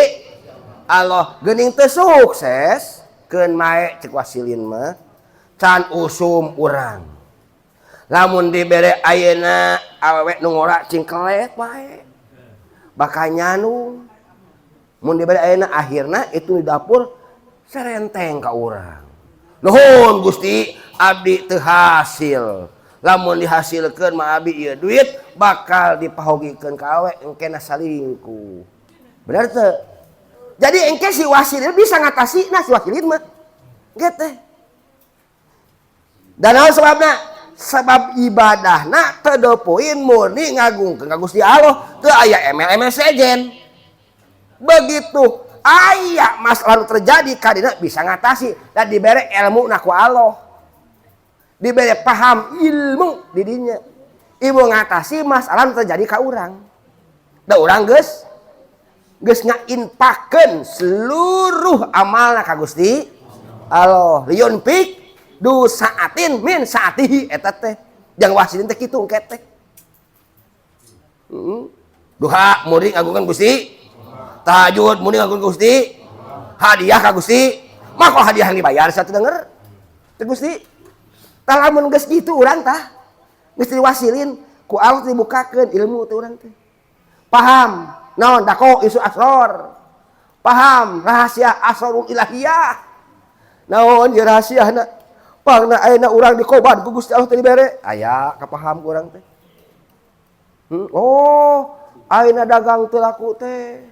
Speaker 1: Allah geuning teu sukses keun mae cek wasilin mah can usum urang. Lamun dibere ayeuna awewe nu ngora cingkelet bae bakal nyanu. Mun diberi ayeuna akhirna itu di dapur serenteng ka urang. Nuhun Gusti abdi teu hasil. lamun dihasilkeun mah abi ieu duit bakal dipahogikeun ka awe engkena salingkuh. Bener teu? Jadi engke si wasilin bisa ngatasina si wasilin mah. Engke teh. Dan naon sababna? Sebab ibadahna teu deupoin murni ngagungkeun ka Gusti Allah, teu aya emel-emel sejen. Begitu aya masalah nu terjadi kadina bisa ngatasi dan dibere ilmu na ku Allah. Dibere paham ilmu di dinya. Ibu ngatasi masalah nu terjadi ka urang. Da urang geus ngainpakeun seluruh amalna ka Gusti Allah. Liyunfik du saatin min saatihi eta teh. Jang wasilin teh kitu engke teh. Duha muring ngagungkeun Gusti. Tahajud muring ngagungkeun Gusti. Hadiah ka Gusti. Mah kok hadiah yang dibayar satu denger. Teh Gusti. Tah lamun geus kitu urang tah. Geus diwasilin ku Allah dibukakeun ilmu teh urang teh. Paham naon dako isu asror. Paham rahasia asrorul ilahiyah. Naon ieu rahasiana? Pangna ayeuna urang dikoban ku Gusti Allah teh dibere. Aya kapaham ku urang teh. Oh, ayeuna dagang teu laku teh.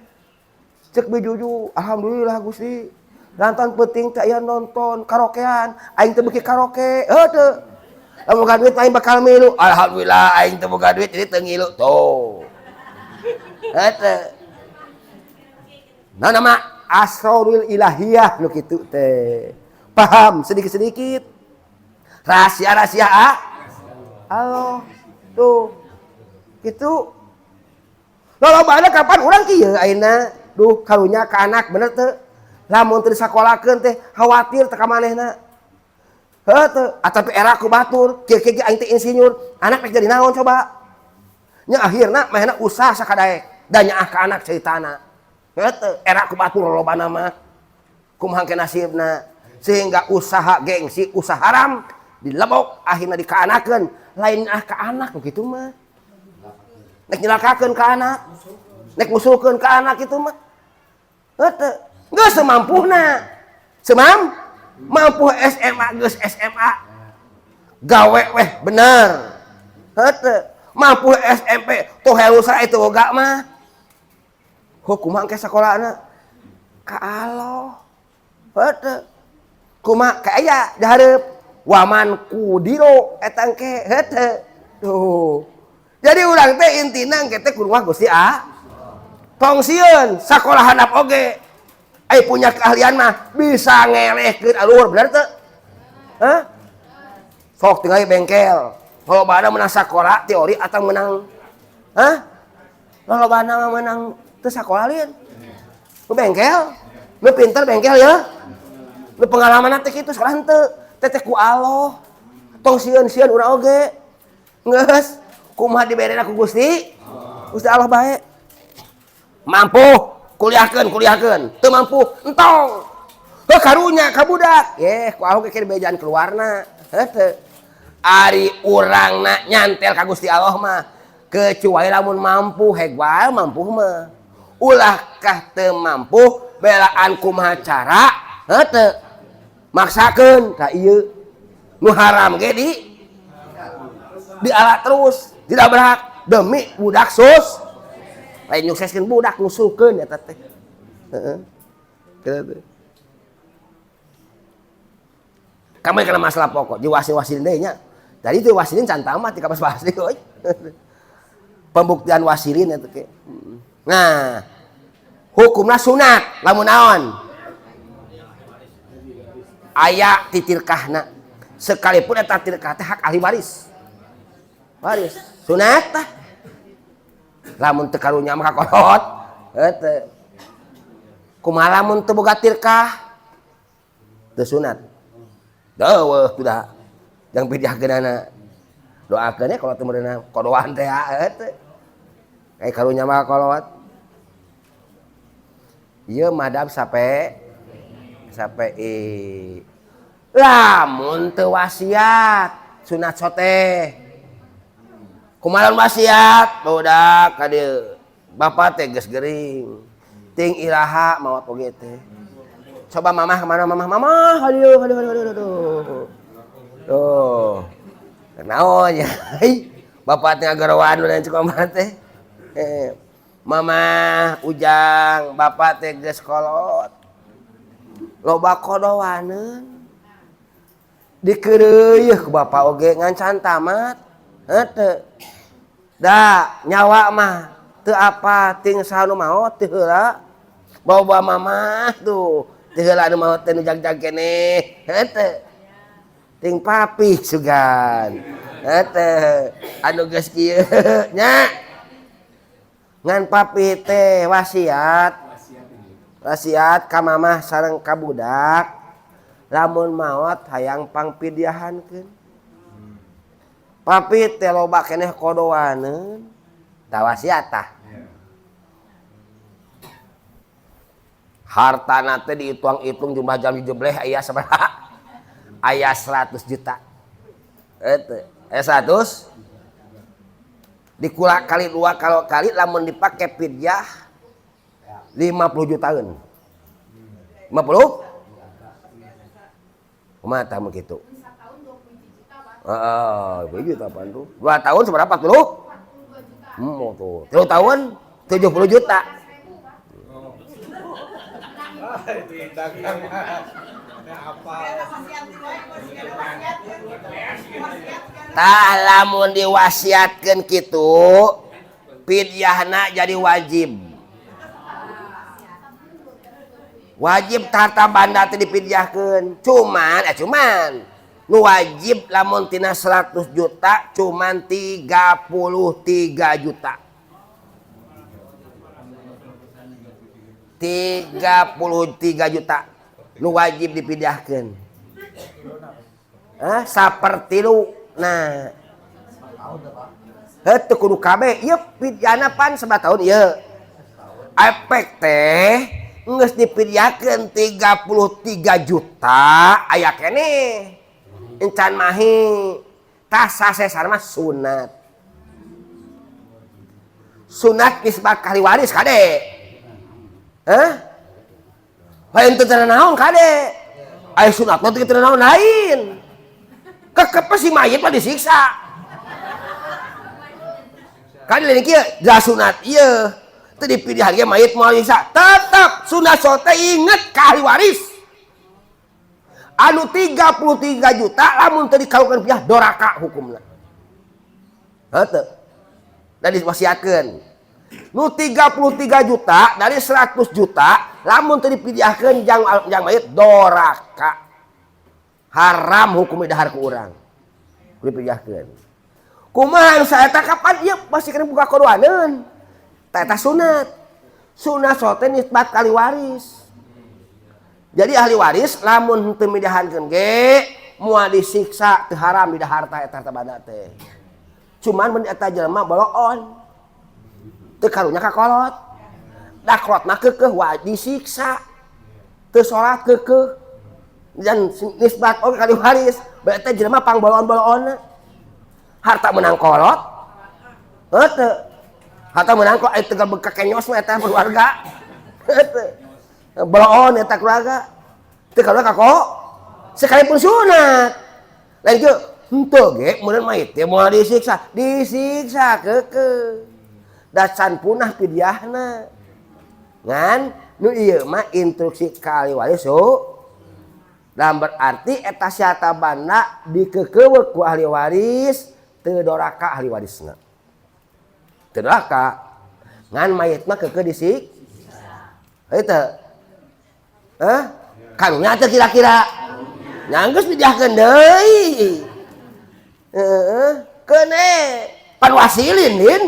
Speaker 1: Cek bijuju, alhamdulillah Gusti. Lantaran penting teh aya nonton karaokean, aing teu beuki karaoke. Heuh. Lamun boga duit aing bakal milu. Alhamdulillah aing teu boga duit jadi teu ngilu. Tuh. Heuh. Nah nama asrorul ilahiyah nu kitu teh. Paham sedikit-sedikit. Rahasia-rahasia Allah tuh gitu. Lolobana kapan urang kieu ayeuna duh karunya ka anak bener teu lamun teu disakolakeun teh khawatir teh ka manehna. Heuh teu atapi era ku batur kieu-kieu aing teh insinyur anak rek jadi naon coba nya akhirna manehna usaha sakadaek da nyaah ka anak ceritana. Heuh teu era ku batur lolobana mah kumaha ke nasibna sehingga usaha gengsi usaha haram dilebok akhirnya dikaanakeun lain ka anak begitu mah nek nyelakakeun ka anak nek ngusulkeun ka anak itu mah heuh geus semampuna mampu SMA geus SMA gawe weh bener heuh mampu SMP tuh helusa itu oga mah kumaha ke sakolana ka Allah heuh kumaha ka aya dihareup waman kudiro eta engke heuh tuh. Jadi urang teh intina engke teh kudu mah Gusti tong sieun sakola handap oge. Ai punya keahlian mah bisa ngelehkeun alur bener teu? Hah? Sok tinggal bengkel. Lolobana menang sakola teori atau menang hah? Lolobana menang teu sakola lieu. Nu bengkel, nu pinter bengkel ya. Nu pengalaman teh kitu sekarang teu. Teteh ku Allah tong sieun-sieun urang oge geus kumaha diberena ku Gusti Allah bae mampu kuliahkeun teu mampu entong heuh karunya ka budak ku Allah ge bejaan keluarna heuh ari urangna nyantel ka Gusti Allah mah kecuali lamun mampu heg wae mampu mah ulah kah teu mampu belaan kumaha cara heuh maksakeun ka ieu nu haram ge di alat terus tidak berhak demi budak sus lain nyukseskeun budak ngusulkeun eta teh heeh kitu kamari kana masalah pokok di wasil-wasilin deui nya tadi teh wasilin can tamat ti ka bahas deui euy pembuktian wasilin eta ke nah hukumna sunat lamun naon aya titirkahna sekalipun eta tirkah teh hak ahli waris sunat tah lamun teu karunya mah kakolot heuh kumaha lamun teu boga tirkah teu sunat deueuh tuh jang pidihakeunana doakeun kalau teu meureuna kodoan teh heuh ai karunya mah kolot ieu madhab sape lamun teu wasiat sunat soteh kumaha wasiat budak ka dieu bapa teh geus geuring ting iraha maot oge teh coba mamah kemana mamah hadieu tuh Naon ya? Bapak teh agarawan dan cukup teh. Mama Ujang, bapak teh geus kolot. Loba kodowaneun. Dikeureuh ku bapak oge ngancan tamat. Henteu. Da nyawa mah teu apa ting sanu maot teu heula. Bawa mama tuh teu heula anu maot teh nu jag-jag keneh. Henteu. Ting papi sugan. Henteu. Anu geus kieu nya. Ngan papi teh wasiat ka mamah sareng ka budak lamun maot hayang pangpidyahankeun. Papi teh loba keneh kodowaneun da wasiat tah. Hartana teh dihitung-hitung jumlah jam jubleh aya sabaraha? Aya 100 juta. Heuh, aya 100 dikula kali 2 kalau kali lamun dipake pidyah 50 jutaan. 50? Kumaha tah mun kitu? Heeh, 20 juta apaan tuh? 2 tahun seberapa 40? Tuh. 3 tahun 70 juta. Tah lamun diwasiatkeun kitu pidyahna jadi wajib. Wajib harta banda teh dipidyahkeun. Cuman nu wajib lamun tina 100 juta cuman 33 juta. 33 juta nu wajib dipidyahkeun. Saperti lu nah. Heuh kudu kabeh ieu pidyahna pan sabaraha taun ieu. Efek teh geus dipidyahkeun 33 juta aya keneh. Encan mahi tah sasesar mah sunat. Sunat nisbat ka ahli waris kade. Lain teu teu naon kade. Aya sunat mah teu naon lain. Kekep si mayit mah disiksa. Kade lain kieu da sunat ieu teu dipilih ge mayit moal disiksa. Tetep sunat sote inget ka ahli waris. Anu 33 juta lamun teu dikawukeun pidah doraka hukumna. Heuh. Da diwasiatkeun. Nu 33 juta dari 100 juta lamun teu dipidyahkeun jang mayit doraka. Haram hukum dahar ku urang. Dipidyahkeun. Kumaha anu saeta kapan ieu masih kena buka kodoaneun. Eta sunat. Sunat sote nisbat ka ahli waris. Jadi ahli waris lamun teu midahankeun ge moal disiksa teu haram midah harta eta banda teh. Cuman mun eta jelema boloon teu karunya ka kolot. Da kolot mah keukeuh wajib disiksa. Teu salat keukeuh. Dan nisbat oge ka ahli waris, berarti jelema pangboloon-boloonna. Harta menang kolot. Heuh. Harta menang kolot aya tegal bekak kenyos mah eta keluarga. Heuh. Boloon eta keluarga teu karunya ka ko sekalipun sunat. Lain kieu henteu ge meureun mayit teh moal disiksa keukeuh. Da can punah pidyahna. Ngan nu ieu mah instruksi ka ahli waris dan berarti eta siata banda dikeukeuweuk ku ahli waris teu doraka ahli warisna. Teu doraka. Ngan mayit mah keukeuh disiksa. Heuh. Karunya teh kira-kira nyanggeus pidyahkeun deui. Keuneh pan wasilin din.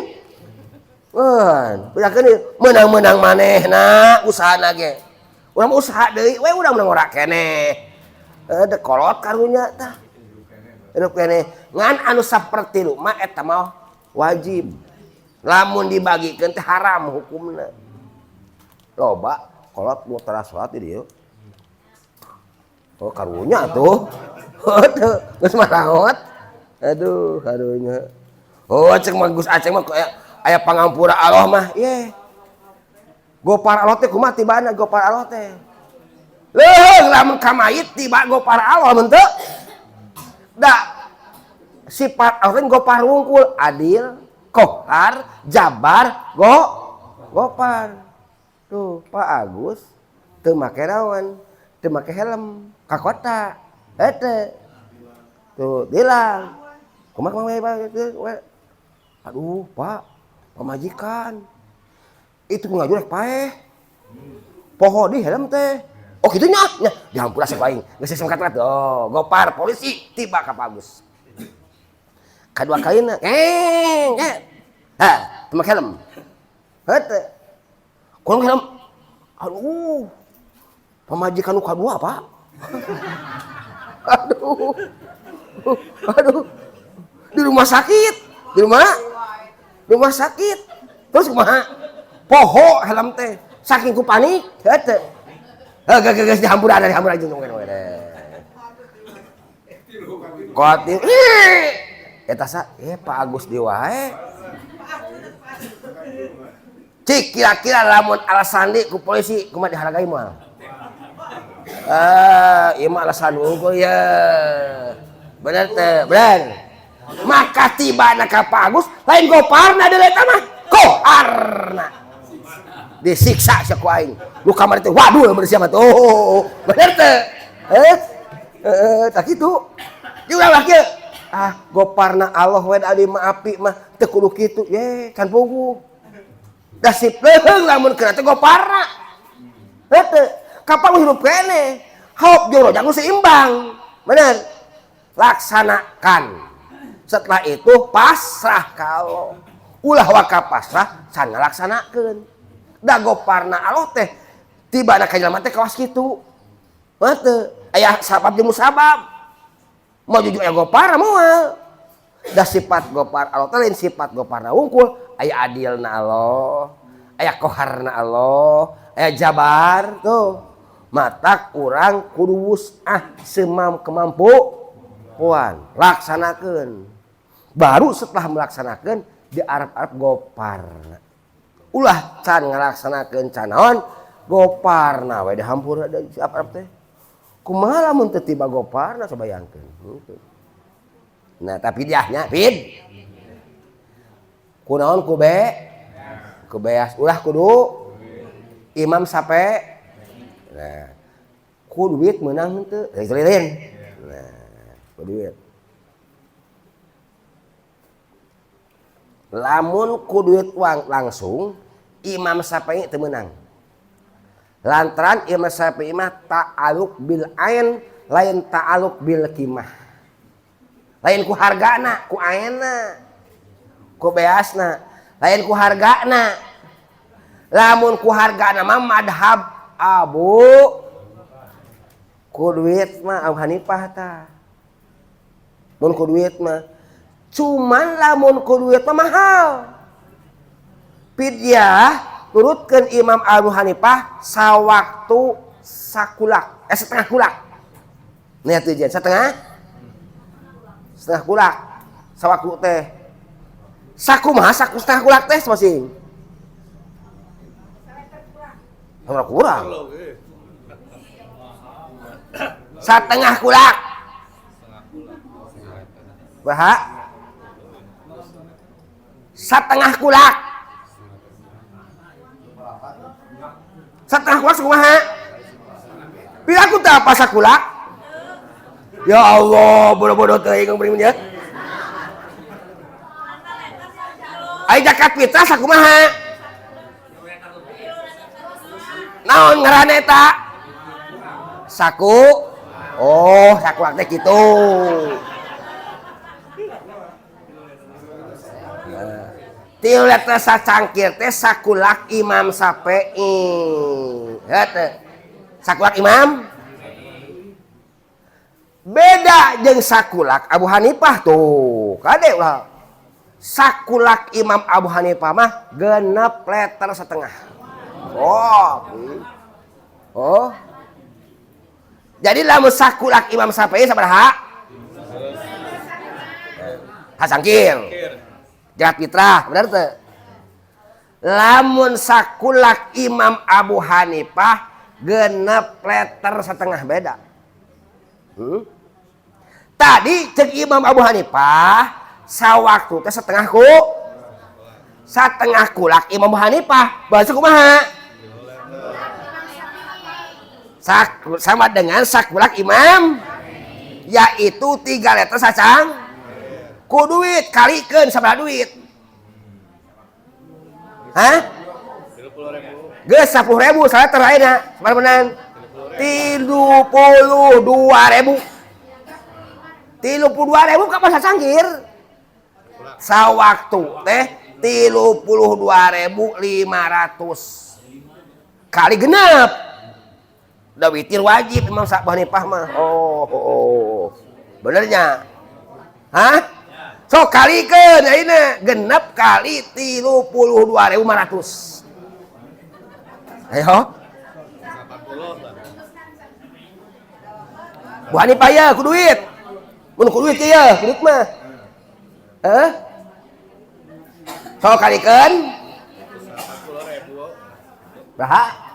Speaker 1: Pidyahkeun menang-menang manehna usahana ge. Urang usaha deui we urang menang ora keneh. Dek kolot karunya tah. Hidup keneh. Ngan anu saperti lu mah eta mah wajib. Lamun dibagikeun teh haram hukumna. Loba kolot mau tara salat di dieu. Oh karunya tuh. Aduh, geus maraot. Aduh, karunya. Oh, cek mah Gus Aceh mah aya pangampura Allah mah. Ye. Gopar Allah teh kumaha tibana gopar Allah teh? Leuheung lamun ka mayit tiba gopar Allah mun teu. Da sifat Allah gopar wungkul, adil, kohar, jabar, gopar. Tuh Pak Agus teu make naon, teu make helm ka kota. Eta. Tuh bilang, kumaha aduh Pak, pamajikan. Itu ngajurek paeh. Poho di helm teh. Oh gitu nya. Dihampura saya aing. Geus singkat-singkat. Oh, gopar polisi tiba ka Pak Agus. Kadua kalina, teu make helm. Heunteu. Kurang helm. Aduh. Pamajikan nu kadua, Pak. Aduh. Di rumah sakit. Di rumah sakit. Terus kumaha? Poho helm teh. Saking ku panik, heunteu. Geus dihampura jeung ngomong. Koting. Eta Pak Agus di wae. Cik kira-kira lamun alasan di ku polisi kumaha dihargai moal. Ieu mah alasan unggul ya. Bener teh, bener. Maka tibana ka Pak Agus lain goparna deui eta mah. Koharna. Disiksa sia ku aing. Lu kamar teh waduh bener sia mah tuh. Bener teh. Tah kitu. Juga lah kieu. Goparna Allah we adi maapi mah teu kudu kitu. Ye, can puguh. Da sip leuheung lamun kena teh goparna. Heunteu. Kapal hidup kene. Haop jeung rojang seimbang. Bener. Laksanakan. Setelah itu pasrah ka Allah. Ulah waka pasrah can ngalaksanakeun. Da goparna Allah teh tibana ka jelema teh kawas kitu. Heunteu. Aya sabab jeung musabab. Mau jujur aya gopar moal. Da sifat gopar Allah teh lain sifat goparna wungkul, aya adilna Allah, aya koharna Allah, aya jabar tuh. Matak urang kudu wus'ah kemampuan, laksanakeun. Baru setelah melaksanakeun diarep-arep goparna. Ulah can ngalaksanakeun can naon goparna we dihampura da arep teh. Kumaha lamun teu tiba goparna coba bayangkeun. Nah, tapi diahnya pid. Kunaon ku beas ulah kudu imam sape. Nah, ku duit meunang henteu. Lain. Nah, ku duit. Lamun ku duit uang langsung imam sape teu meunang. Lantaran imam Syafi'i mah ta'aluk bil ain lain ta'aluk bil qimah. Lain ku hargana, ku aina, ku beasna, lain ku hargana. Lamun ku hargana mah madhab Abu ku duit mah Abu Hanifah tah. Mun ku duit mah cuman lamun ku duit mah mahal. Fidyah turutkeun Imam Abu Hanifah sawaktu sakulak, setengah kulak. Nih atuh jen, setengah kulak. Sawaktu teh. Sakumaha saku setengah kulak teh masing. Setengah kurang. Setengah kulak. Baha? Setengah kulak. Setengah kulak sakumaha? Piraku teh apa sakulak? Ya Allah, bodoh-bodoh teh ingkang beri menjeut. Ai zakat fitrah sakumaha? Naon ngaranna eta? Saku. Oh, sakulak teh kitu. Tilu letter sacangkir teh sakulak Imam Syafi'i. Heunteu. Sakulak Imam beda jeung sakulak Abu Hanifah tuh. Kade ulah. Sakulak Imam Abu Hanifah mah 6 letter setengah. Oh. Jadi lamun sakulak Imam Syafi'i sabaraha? Hasangkir. Zakat fitrah, bener teu? Lamun sakulak Imam Abu Hanifah 6 letter setengah beda. Tadi cek Imam Abu Hanifah sawaktu teh setengah kulak Imam Abu Hanifah bahasa kumaha sama dengan sakulak imam, yaitu 3 liter sacang ku duit kalikeun sabaraha duit? Hah? 30.000. 10.000 salah terakhirnya sabaraha menan? 32.000. 32.000 kapan sacangkir? Sawaktu teh 32.500 kali genep. Udah witir wajib Imam Abu Hanifah mah. Oh. Benernya. Hah? So kalikeun ayeuna genep kali 32.500. Ayo. 40. Bu Hanifah ya ku duit. Mun ku duit ya, duit mah. Hah? So kalikeun 40.000. Berapa?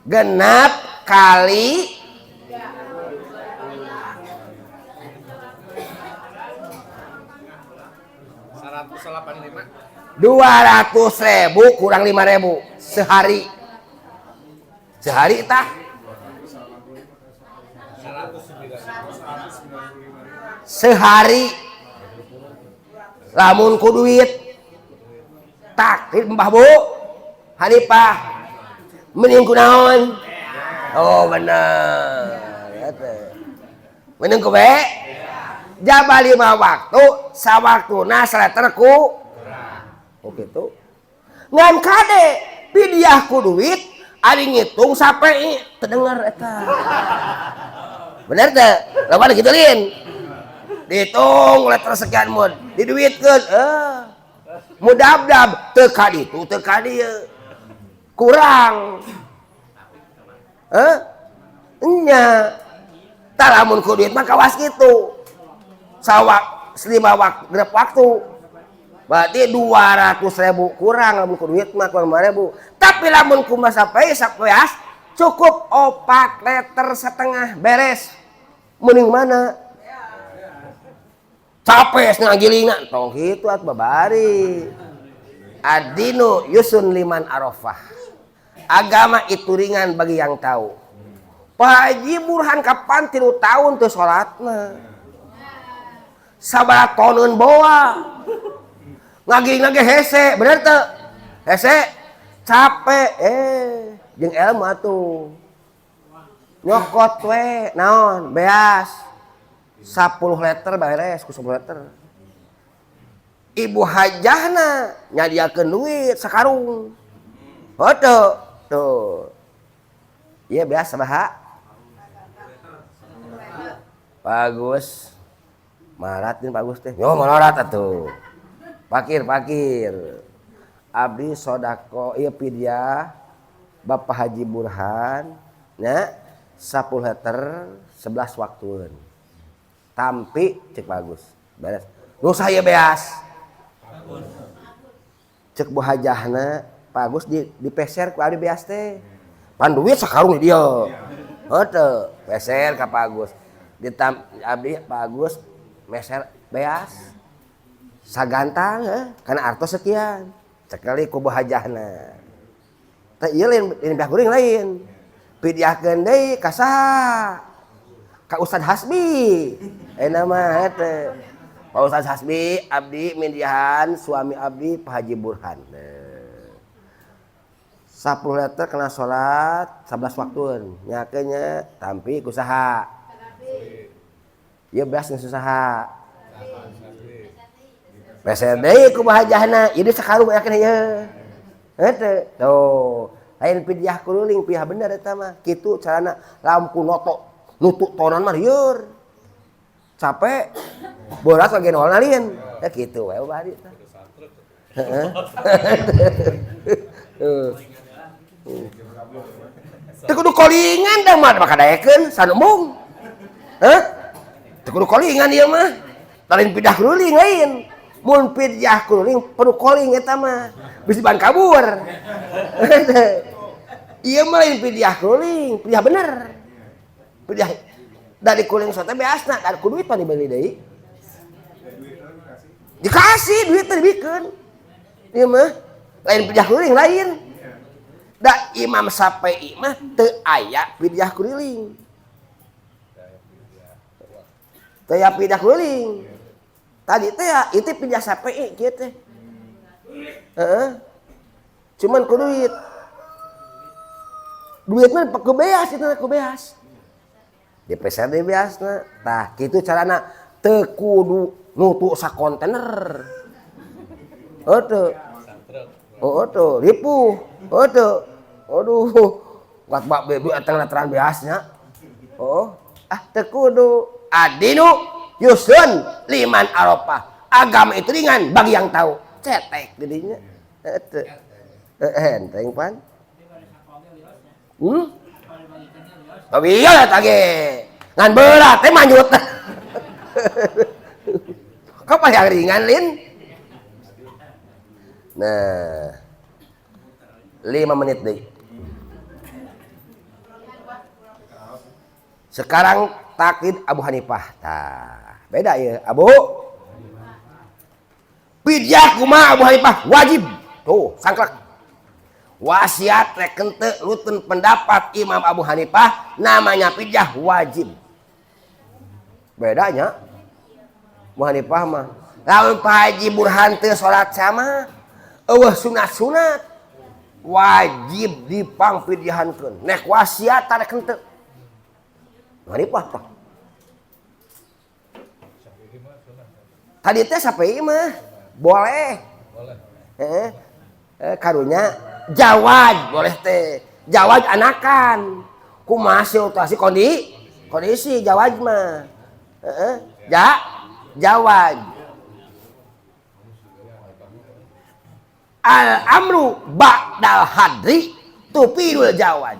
Speaker 1: Genap kali 200.000 kurang 5.000 sehari. Sehari tah sehari lamun ku duit tak Mbah Bu Hanifah mending kunaon? Oh bener. Mending ku be jaba 5 waktu sawaktuna saleter ku. Oh gitu. Ngan kade pidiah ku duit ari ngitung sampai terdengar eta. Bener teh? Lawan kitu lin. Dihitung letter sekian mun, diduitkeun. Mudabdab teu ka ditu teu ka dieu. Kurang nya tah lamun ku duit mah kawas gitu sawak 5 waktu berarti 200.000 kurang lamun ku duit mah 5.000 tapi lamun ku mah sapeas cukup 4 liter setengah beres mending mana capek ngagilingan tong kitu at babari adinu yusun liman arafah. Agama itu ringan bagi yang tahu. Pak Haji Burhan kapan 3 tahun teu salatna. Sabaraha toneun boa. Ngagiling ge hese, bener teu? Hese capek jeung ilmu atuh. Nyokot we naon beas 10 liter beres ku 10 liter. Ibu hajahna nyadiakeun duit sakarung. Heuh tuh. Iya biasa baha. Bagus. Maratin bagus teh. Yo malarat atuh. Pakir. Abdi sodako ieu pidiah Bapak Haji Burhan nya 10 liter 11 waktueun. Tampi cek bagus. Beres. Nu saya beas. Cek bu hajahna Pak dipeser ku abdi beas teh. Pan duit sakarung di dia. Heuh, peser ka Pak Agus. Abdi Pak Agus meser beas. Sagantang kana artos sekian. Sekali ku bu hajahna. Teh ieu lain pihak kuring lain. Pidiahkeun deui ka saha? Ka Ustad Hasbi. Nama teh. Pak Ustad Hasbi abdi mindihan suami abdi Pak Haji Burhan. 10 liter kena sholat 11 waktuan nyakenya tampi kusaha ieu beas geus usaha peser deui ku bahajahna ieu sakarung yakin ieu heuh tuh lain pidiah kululing piah bener eta mah kitu carana lampu noto nutuk tonan mah lieur capek boras lagi nolna lin ya kitu we bari tah heeh teu kudu kolingan dah mah makadaekeun sanumung. Teu kudu kolingan ieu mah. Lain pidah kululing lain. Mun pidah kululing perlu koling eta mah. Bisi ban kabur. Ieu mah lain pidah kululing, pidah bener. Dari kuling sote beasna, dari ku duit pan dibeli deui. Dikasih duit teh dibikeun. Ieu mah lain pijah kuring lain. Da Imam Syafi'i mah teu aya pijah kuring. Teu aya pijah kuring. Tadi teh ya itu pijah Syafi'i kieu teh. Heeh. Cuman ku duit. Duit mah ku beas itu ku beas. Dipeser deui beasna. Tah kitu carana teu kudu nutu sakontainer. Heuh. Oh tuh ripuh. Heuh. Aduh. Gat bak bebu atang lataran beasnya. Oh, teu kudu. Adinu yusun liman arafah. Agama itu ringan bagi yang tahu. Cetek didinya. Heuh. Enteng pan. Oh iya tage. Ngan berat teh manyut. Kau paling ringan lin. Nah. 5 menit deh. Sekarang taklid Abu Hanifah. Tah, beda ya, Abu. Pidyah kumaha Abu Hanifah wajib. Tuh, sangklek. Wasiat rek henteu rutin pendapat Imam Abu Hanifah namanya pidyah wajib. Bedanya Abu Hanifah mah lamun Pak Haji Burhan teu salat sama eueuh sunat-sunat wajib dipangpidyahankeun. Nek wasiat rek henteu. Abu Hanifah tah. Tadi teh Syafi'i mah boleh. Karunya jawaj boleh teh. Jawaj anakan. Kumaha situasi kondisi jawaj mah. Jawaj. Al-amru ba'dal hadri tupidul jawaj.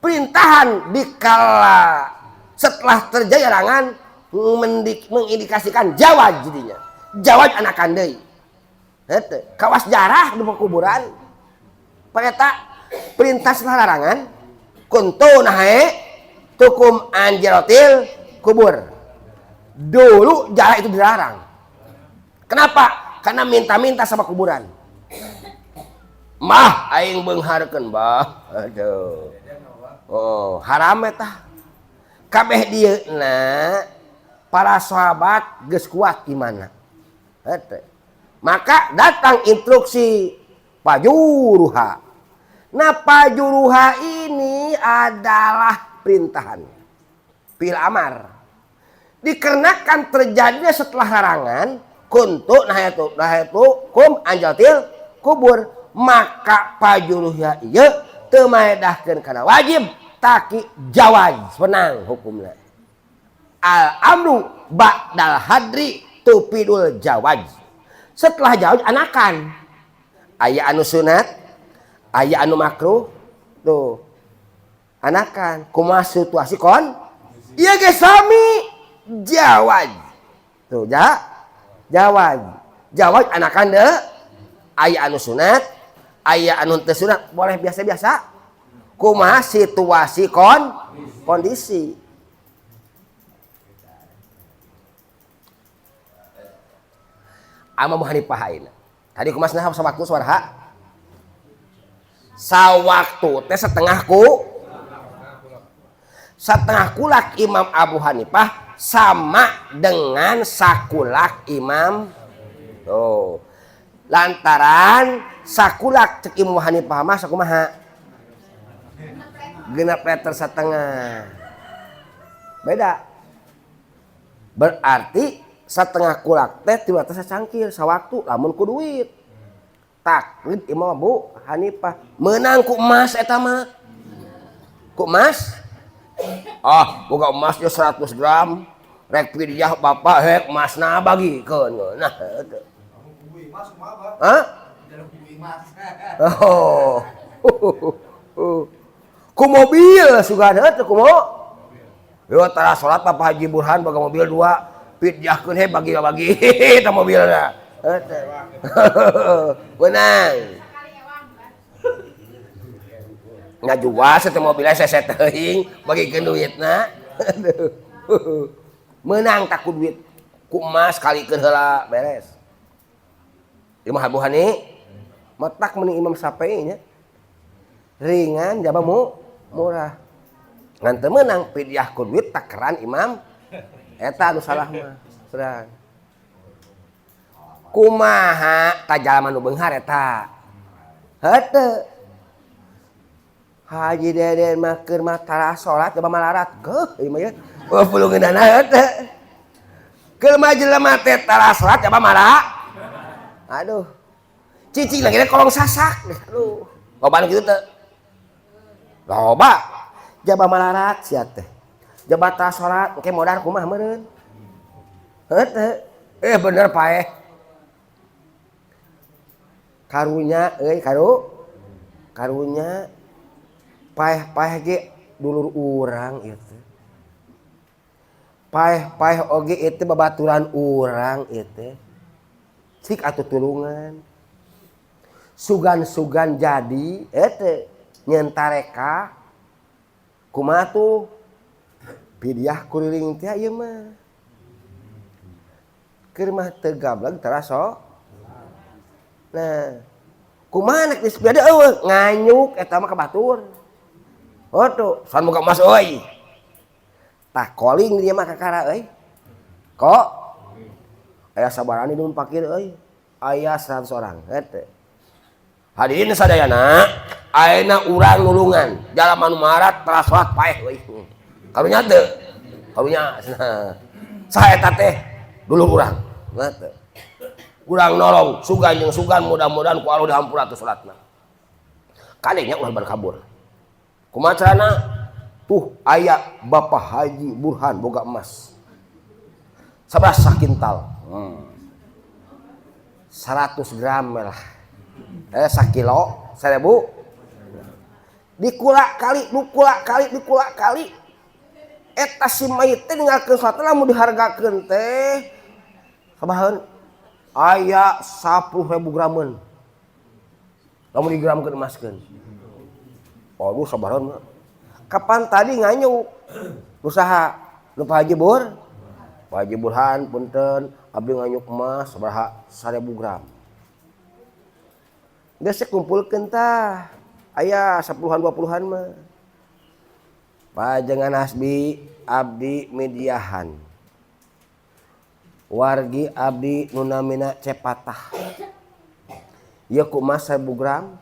Speaker 1: Perintahan dikala setelah terjadi larangan mengindikasikan jawaj jadinya. Jawaj anakan deui. Heuh, kawas jarah di kuburan. Panyata perintah setelah larangan kuntu nahe tukum anjaratil kubur. Dulu jarah itu dilarang. Kenapa? Karena minta-minta sama kuburan. Mah aing beungharkeun, Bah. Aduh. Oh, haram eta. Kabeh dieuna para sahabat geus kuat imanna. Heuh. Maka datang instruksi pajuruha. Nah pajuruha ini adalah perintahan. Fil amar. Dikarenakan terjadinya setelah larangan. Kuntu nahayatu kum anjaltil kubur. Maka pajuruha iya teu maedahkeun kana wajib. Taki jawaz. Senang hukumnya. Al-amru ba'dal hadri tupidul jawaz. Setelah jauh anakan aya anu sunat aya anu makruh tuh anakan kumaha situasi kon ieu ge sami jawaj tuh jawaj anakan deu aya anu sunat aya anu teu sunat boleh biasa-biasa kumaha situasi kondisi. Abu Hanifah ayeuna. Tadi kumaha sawaktu suaraha? Sawaktu teh setengah kulak Imam Abu Hanifah sama dengan sakulak Imam. Tuh. Lantaran sakulak cek Imam Hanifah mah sakumaha? 6 meter setengah. Beda. Berarti setengah kulak teh tiba teh sacangkir sawaktu lamun ku duit. Taklid Imam Abu Hanifah menang ku emas eta mah. Ku emas? Boga emas ge 100 gram. Rek pidyah bapak hek emasna bagikeun. Nah, eta. Oh. Ku mobil sugana teh kumaha? Yo tara salat Bapak Haji Burhan boga mobil 2. Pidyahkeun he bagi-bagi eta mobilna. Menang. Ngajual eta mobilna seset teuing bagikeun duitna. Aduh. Menang tak ku duit. Ku emas kalikeun heula beres. Imam Abu Hani matak meni Imam Syafi'i nya. Ringan jaba murah. Ngan teu meunang pidyah ku duit takeran Imam eta anu salah mah. Serang. Kumaha tajalaman nu beunghar eta? Henteu. Haji Deden mah keur mah tara salat coba malarat. Geuh ieu mah ya. Oh pulungeunana henteu. Keur mah jelema teh tara salat coba marah. Aduh. Cicing lagi kolong sasak. Aduh. Loba nu kitu teh. Loba. Jaba malarat sia teh. Jaba tara salat engke modar kumaha meureun. Henteu. Bener paeh. Karunya euy karunya paeh ge dulur urang ieu teh. Paeh oge itu babaturan urang ieu teh. Cik atuh tulungan. Sugan-sugan jadi teh nyeun tareka. Kumaha tuh? Pidyah kuriling teh ieu mah. Keur mah teu gablag taraso. Nah, kumaha nek geus beda eueuh nganyuk eta mah ka batur. Oh tuh, san boga emas euy. Tah calling dia mah kakara euy. Kok aya sabaraha nu numpakkeun euy? Aya 100 orang henteu. Hadirin sadayana, ayeuna urang nulungan, jalma nu marat tara salat paeh euy. Karunya teu? Karunya. Saha eta teh? Dulur urang. Henteu. Urang nolong sugan jeung sugan mudah-mudahan ku Allah dihampura teh salatna. Kadenya ulah berkabur. Kumaha carana? Tuh aya Bapak Haji Burhan boga emas. 11 sakintal. 100 gram lah. 1 kilo 1000. Dikula kali. Eta si mayit teh ninggalkeun salatna lamun dihargakeun teh sabaheun? Aya 10.000 gramen. Lamun digramkeun emaskeun. Aduh sabareun. Kapan tadi nganyuk? Usaha nu Pak Haji Pak Haji Burhan punten abdi nganyuk emas sabaraha 1000 gram. Geus kumpulkeun tah. Aya 10-an 20-an mah. Pajengan hasbi abdi mediahan. Wargi abdi nu namina cepatah. Ieu ku emas 1000 gram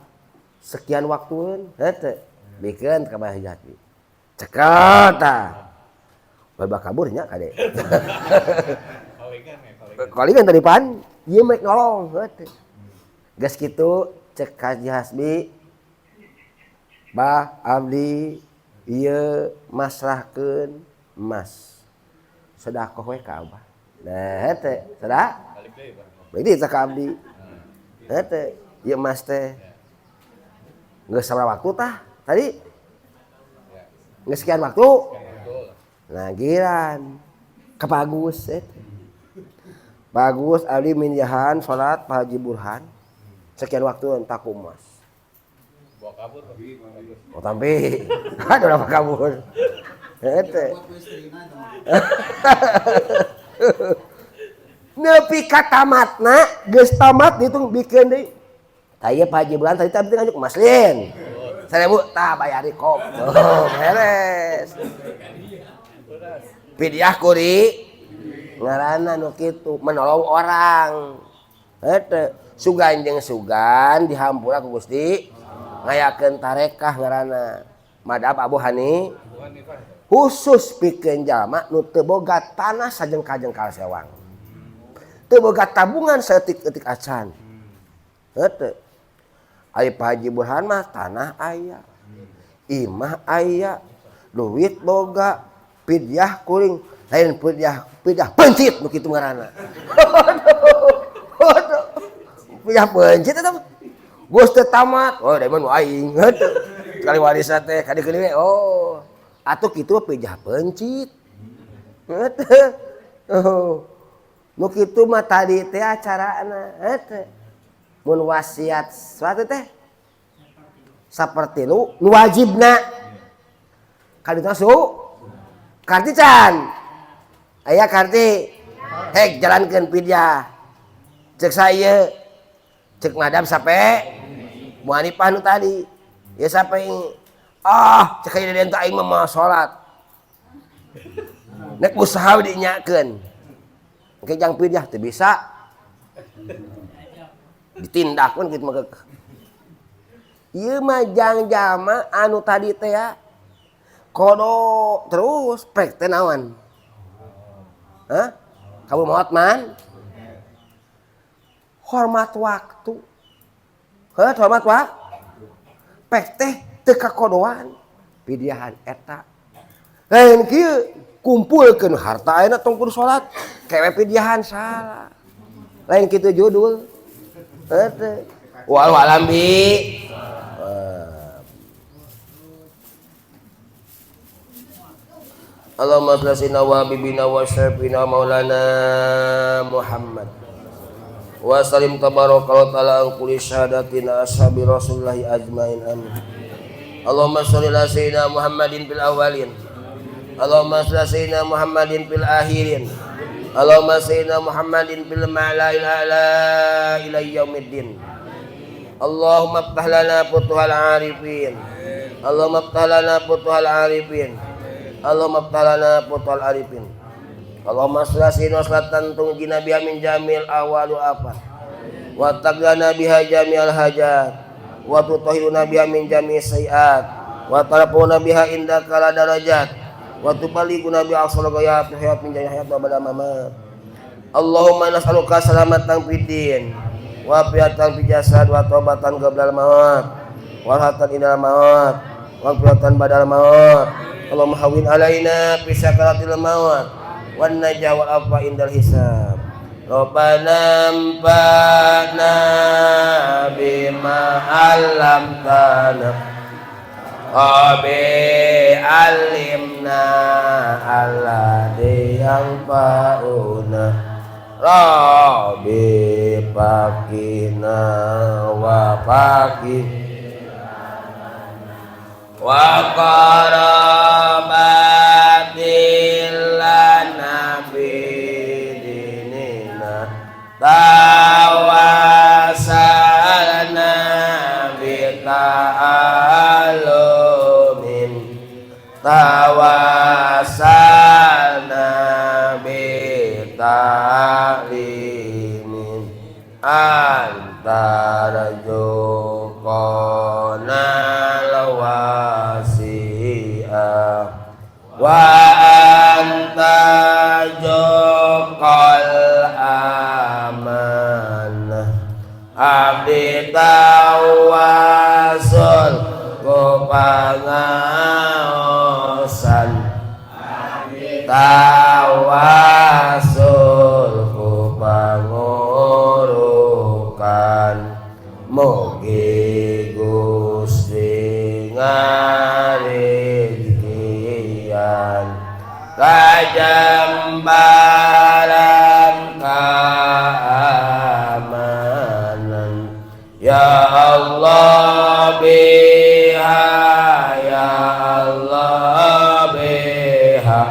Speaker 1: sekian waktueun henteu bikeun ka Bae Haji. Cekel tah. Loba kabur nya kade. Kalingan tadi pan ieu mek nolong henteu. Geus kitu cek Haji Hasbi Bah abdi ieu masrahkeun emas. Sedekah we ka Abah. Nah henteu sadah balik deui ka abdi. Henteu ieu emas teh geus sabaraha waktu tah tadi? Geus sekian waktu. Nah giran ka Bagus Bagus abdi minjahan salat Pak Haji Burhan sekian waktu entak emas. Bawa kabur. Oh tampi. Aduh udah kabur. Henteu. Nepi ka tamatna geus tamat ditung bikeun deui. Tah ieu Pak Haji Burhan tadi teh nganyuk emas lin. 1000 tah bayari kop. Oh beres. Pidyah kuri ngaranna nu kitu menolong orang. Henteu sugan jeung sugan dihampura ku Gusti ngayakeun tarekah ngaranna. Madhab Abu Hani khusus pikeun jalma nu teu boga tanah sajengkal-jengkal sewang. Teu boga tabungan saeutik-eutik acan. Henteu. Ari Pak Haji Burhan mah tanah aya. Imah aya. Duit boga. Pidyah kuring. Lain pidyah pencit nu kitu ngaranna. Aduh. Pidyah pencit eta geus teu tamat. Oh da mah nu aing. Henteu. Sekali warisan teh kadikeun we. Oh. Atuh kitu pidyah pencit. Henteu. Oh. Nu kitu mah tadi teh acarana. Henteu. Mun wasiat suatu teh saperti nu wajibna kadituna Karti can. Aya karti. Hek jalankeun pidyah. Cek saya. Cek madam sape. Mu Hanifah nu tadi. Ya sape. Cek aya den aing mah salat. Nek usaha dinyakeun. Engke jang pidyah teu bisa. Ditindakkeun kitu mah. Ieu mah jang jama anu tadi teh ya. Kodo terus prek teh naon? Hah? Kamu maot man? Hormat waktu. Hormat waktu. Prek teh teu kakodoan. Pidyahan eta. Lain kieu kumpulkeun harta ayeuna tong kudu salat. Kewe pidyahan salah. Lain kitu judul. Heuh. Wal alam bi. Allahumma shalli wa bibina wa syafina maulana Muhammad wa salim tabarakallahu ta'ala an kulli syahadatina ashabi rasulillahi ajmain amin. Allahumma shalli ala sayyidina Muhammadin fil awwalin, Allahumma shalli ala sayyidina Muhammadin fil akhirin, Allahumma sayyidina Muhammadin fil ma'la'il a'la ila yaumiddin. Allahumma iftah lana futuhal arifin, Allahumma iftah lana futuhal arifin, Allahumma iftah putal arifin. Allahumma sholli wa salatan tungji nabiya min jamil awalu afat wa taqlana biha jami'al hajat wa tutahhiruna biha min jami'i sayiat wa tarfuna biha indaka la darajat wa tuballighuna bi aqsal ghayat hayat min jami'i hayat wa bada mamat. Allahumma nas'aluka salamatan fid din wa afiatan fil jasad wa taubatan qablal maut wa rahatan inal maut wa afiatan badal maut. Allahumma hawwin alaina fi sakaratil maut wan najah wal afwa indal hisab. Rabbana anfa'na bima 'allamtana wa bi 'allimna alladhi yanfa'una Rabbi faqina wa faqih wa qarabatil lana bidinina tawasalna bita'alumin tawasalna bita'limin antara jokona wasi'ah wa anta jokal amanah abdi tawasul ku pangaosan tawasul ku pangurukan mugi Gusti ngaregian kajambaran keamanan ya Allah biha ya Allah biha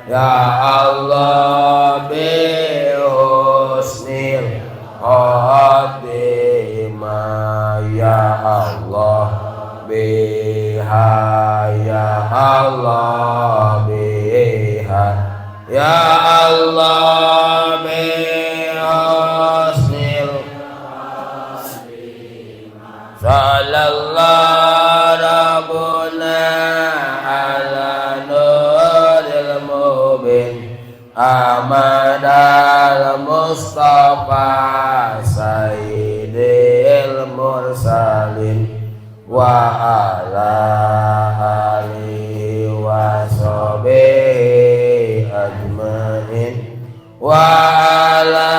Speaker 1: ya Allah bihusnil khotimah ya Allah biha ya Allah biha ya Allah bihusnil sallallahu rabbuna ala nuril mubin amadal mustafa sayyidil mursalin wa ala alihi wa sahbihi ajmain wa ala